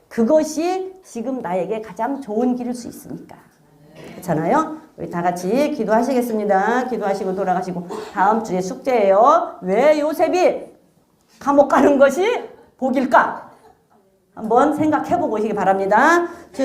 그것이 지금 나에게 가장 좋은 길일 수 있으니까. 그렇잖아요? 우리 다 같이 기도하시겠습니다. 기도하시고 돌아가시고 다음 주에 숙제예요. 왜 요셉이 감옥 가는 것이 복일까? 한번 생각해 보고 오시기 바랍니다.